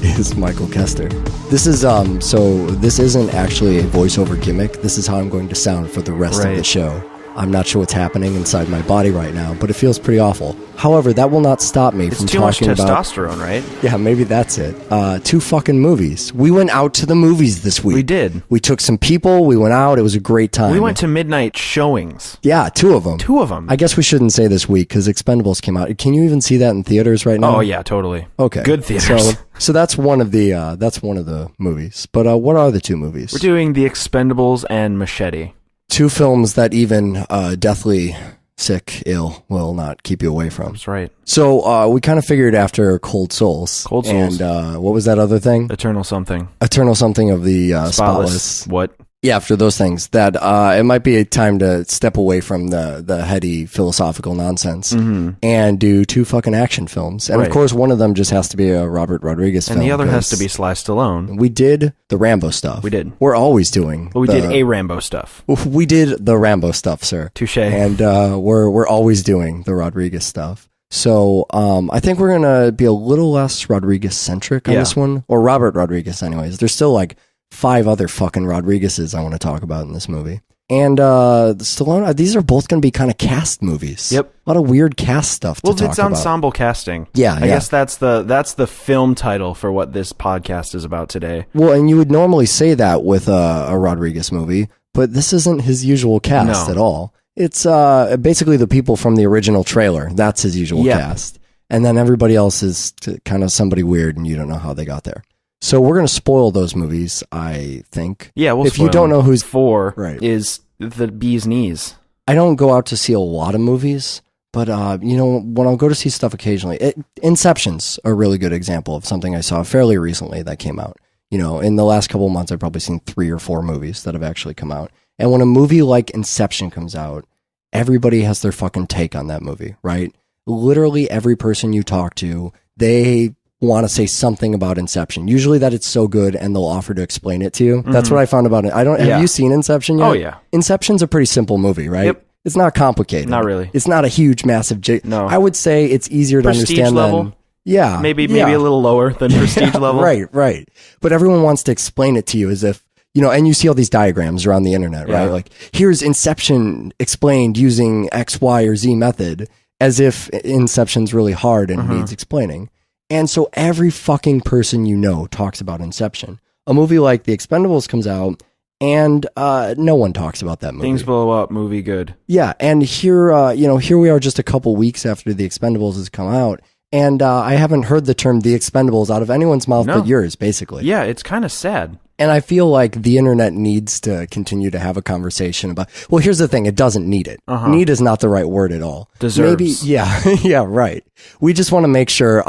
me is Michael Kester. This is so this isn't actually a voiceover gimmick. This is how I'm going to sound for the rest of the show. I'm not sure what's happening inside my body right now, but it feels pretty awful. However, that will not stop me from too much talking about... testosterone, right? Yeah, maybe that's it. 2 fucking movies. We went out to the movies this week. We did. We took some people. We went out. It was a great time. We went to midnight showings. Yeah, 2 of them. 2 of them. I guess we shouldn't say this week because Expendables came out. Can you even see that in theaters right now? Oh yeah, totally. Okay. Good theaters. So that's one of the movies. But what are the 2 movies? We're doing The Expendables and Machete. 2 films that even deathly sick, ill will not keep you away from. That's right. So we kind of figured after Cold Souls. And what was that other thing? Eternal something. Eternal something of the Spotless. What? Yeah, after those things, that it might be a time to step away from the heady philosophical nonsense and do 2 fucking action films. And of course, one of them just has to be a Robert Rodriguez film. And the other has to be Sly Stallone. We did the Rambo stuff. We did. We're always doing. Well, we did a Rambo stuff. We did the Rambo stuff, sir. Touche. And we're always doing the Rodriguez stuff. So I think we're gonna be a little less Rodriguez centric on this one, or Robert Rodriguez, anyways. There's still like 5 other fucking Rodriguezes I want to talk about in this movie. And Stallone, these are both going to be kind of cast movies. Yep. A lot of weird cast stuff to talk about. Well, it's ensemble casting. Yeah, I guess that's the film title for what this podcast is about today. Well, and you would normally say that with a Rodriguez movie, but this isn't his usual cast at all. It's basically the people from the original trailer. That's his usual cast. And then everybody else is kind of somebody weird, and you don't know how they got there. So we're going to spoil those movies, I think. Yeah, if you don't know who's 4 is The Bee's Knees. I don't go out to see a lot of movies, but when I'll go to see stuff occasionally, Inception's a really good example of something I saw fairly recently that came out. In the last couple of months, I've probably seen 3 or 4 movies that have actually come out. And when a movie like Inception comes out, everybody has their fucking take on that movie, right? Literally every person you talk to, they want to say something about Inception. Usually that it's so good and they'll offer to explain it to you. That's what I found about it. Have you seen Inception yet? Oh yeah. Inception's a pretty simple movie, right? Yep. It's not complicated. Not really. It's not a huge, massive... No. I would say it's easier to Prestige understand level? than... Yeah. Maybe a little lower than Prestige level. Right. But everyone wants to explain it to you as if, and you see all these diagrams around the internet, right? Like, here's Inception explained using X, Y, or Z method, as if Inception's really hard and needs explaining. And so every fucking person talks about Inception. A movie like The Expendables comes out, and no one talks about that movie. Things blow up, movie good. Yeah, and here we are just a couple weeks after The Expendables has come out, and I haven't heard the term The Expendables out of anyone's mouth but yours, basically. Yeah, it's kind of sad. And I feel like the internet needs to continue to have a conversation about, well, here's the thing. It doesn't need it. Need is not the right word at all. Deserves. Maybe, yeah, yeah, right. We just want to make sure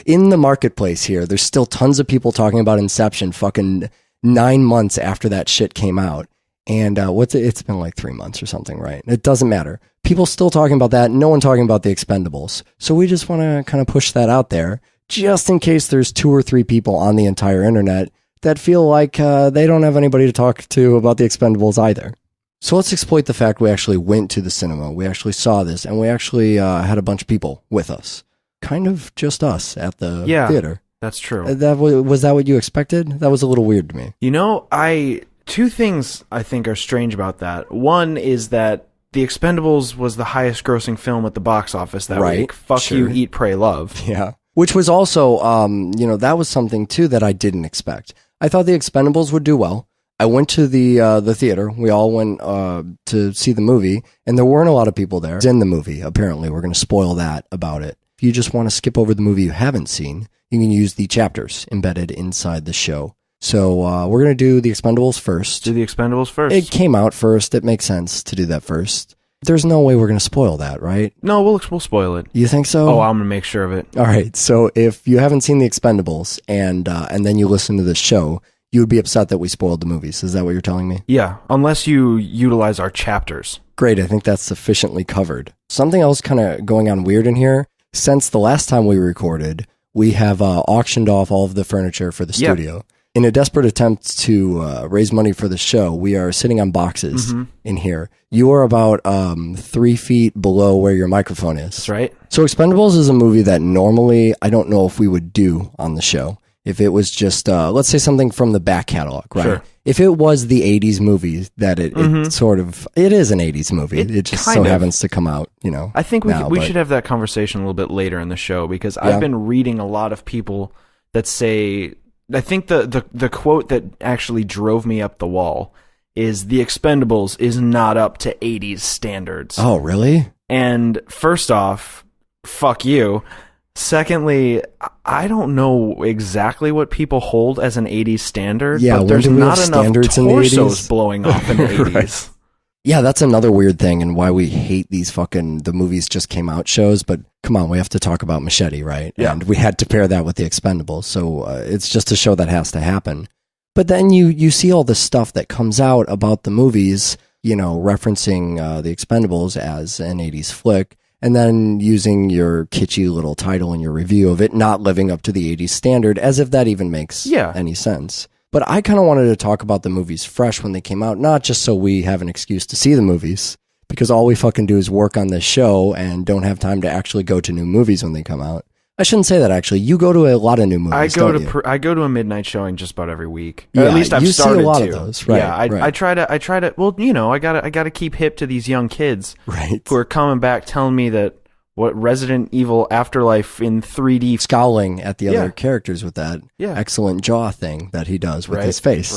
in the marketplace here, there's still tons of people talking about Inception fucking 9 months after that shit came out. And it's been like 3 months or something, right? It doesn't matter. People still talking about that. No one talking about the Expendables. So we just want to kind of push that out there just in case there's 2 or 3 people on the entire internet that feel like they don't have anybody to talk to about the Expendables either. So let's exploit the fact we actually went to the cinema, we actually saw this, and we actually had a bunch of people with us. Kind of just us at the theater. That's true. Was that what you expected? That was a little weird to me. You know, two things I think are strange about that. One is that The Expendables was the highest grossing film at the box office that week. Fuck you, Eat, Pray, Love. Yeah. Which was also, that was something too that I didn't expect. I thought The Expendables would do well. I went to the theater. We all went to see the movie, and there weren't a lot of people there. It's in the movie, apparently. We're going to spoil that about it. If you just want to skip over the movie you haven't seen, you can use the chapters embedded inside the show. So we're going to do The Expendables first. Do The Expendables first. It came out first. It makes sense to do that first. There's no way we're going to spoil that, right? No, we'll spoil it. You think so? Oh, I'm going to make sure of it. All right. So if you haven't seen The Expendables and then you listen to this show, you would be upset that we spoiled the movies. Is that what you're telling me? Yeah, unless you utilize our chapters. Great. I think that's sufficiently covered. Something else kind of going on weird in here. Since the last time we recorded, we have auctioned off all of the furniture for the studio. In a desperate attempt to raise money for the show, we are sitting on boxes in here. You are about 3 feet below where your microphone is. That's right. So Expendables is a movie that normally I don't know if we would do on the show. If it was just, let's say something from the back catalog, right? Sure. If it was the 80s movie that it sort of, it is an 80s movie. It just so happens to come out, I think we should have that conversation a little bit later in the show because I've been reading a lot of people that say, I think the quote that actually drove me up the wall is The Expendables is not up to 80s standards. Oh, really? And first off, fuck you. Secondly, I don't know exactly what people hold as an 80s standard, but there's not enough torsos blowing off in the 80s. Right. Yeah, that's another weird thing and why we hate these the movies just came out shows, but come on, we have to talk about Machete, right? Yeah. And we had to pair that with The Expendables, so it's just a show that has to happen. But then you see all this stuff that comes out about the movies, referencing The Expendables as an 80s flick, and then using your kitschy little title in your review of it not living up to the 80s standard, as if that even makes any sense. But I kind of wanted to talk about the movies fresh when they came out, not just so we have an excuse to see the movies, because all we fucking do is work on this show and don't have time to actually go to new movies when they come out. I shouldn't say that, actually. You go to a lot of new movies, I go to a midnight showing just about every week. Yeah, at least I've started to. You see a lot of those, right? Yeah, I try to. Well, I gotta keep hip to these young kids, right? Who are coming back telling me that what Resident Evil Afterlife in 3D, scowling at the other characters with that excellent jaw thing that he does with his face,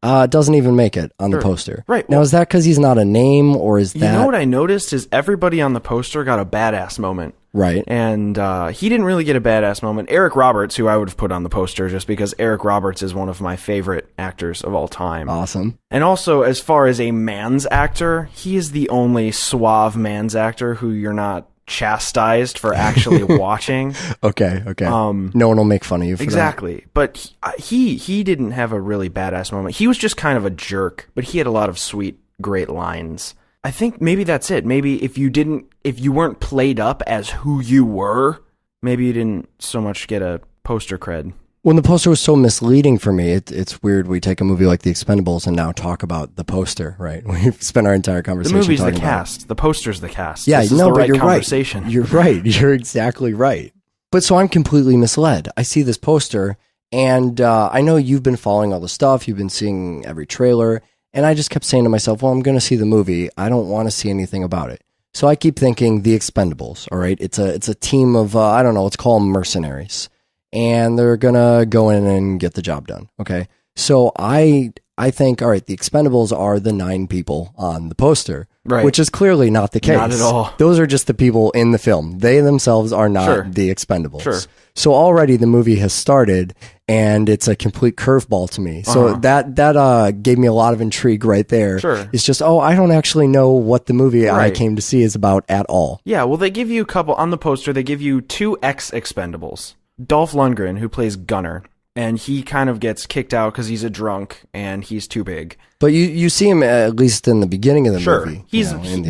right? Doesn't even make it on the poster. Right. Now, is that because he's not a name, or is that... You know what I noticed is everybody on the poster got a badass moment. Right. And he didn't really get a badass moment. Eric Roberts, who I would have put on the poster just because Eric Roberts is one of my favorite actors of all time. Awesome. And also, as far as a man's actor, he is the only suave man's actor who you're not chastised for actually watching. Okay. No one will make fun of you for exactly. that. But he didn't have a really badass moment. He was just kind of a jerk, but he had a lot of sweet, great lines. I think maybe that's it. Maybe if you weren't played up as who you were, maybe you didn't so much get a poster cred. When the poster was so misleading for me, it's weird we take a movie like The Expendables and now talk about the poster, right? We've spent our entire conversation talking about... The movie's the cast. The poster's the cast. Yeah, this is the right conversation. You're right. You're exactly right. But so I'm completely misled. I see this poster, and I know you've been following all the stuff. You've been seeing every trailer, and I just kept saying to myself, well, I'm going to see the movie. I don't want to see anything about it. So I keep thinking The Expendables, all right? It's a team of, I don't know, let's call them mercenaries. And they're going to go in and get the job done, okay? So I I think, all right, the Expendables are the 9 people on the poster, Right. which is clearly not the case. Not at all. Those are just the people in the film. They themselves are not Sure. the Expendables. Sure. So already the movie has started, and it's a complete curveball to me. So that gave me a lot of intrigue right there. Sure. It's just, I don't actually know what the movie I Right. came to see is about at all. Yeah, well, they give you a couple on the poster. They give you 2 ex-Expendables. Dolph Lundgren, who plays Gunner, and he kind of gets kicked out because he's a drunk and he's too big. But you see him at least in the beginning of the movie.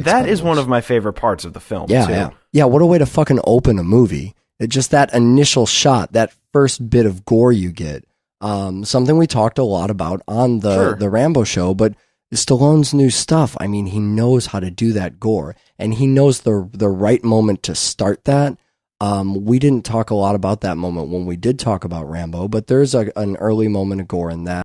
That is one of my favorite parts of the film. Yeah, too. yeah. What a way to fucking open a movie. Just that initial shot, that first bit of gore you get. Something we talked a lot about on the Rambo show, but Stallone's new stuff. I mean, he knows how to do that gore, and he knows the right moment to start that. We didn't talk a lot about that moment when we did talk about Rambo, but there's an early moment of gore in that.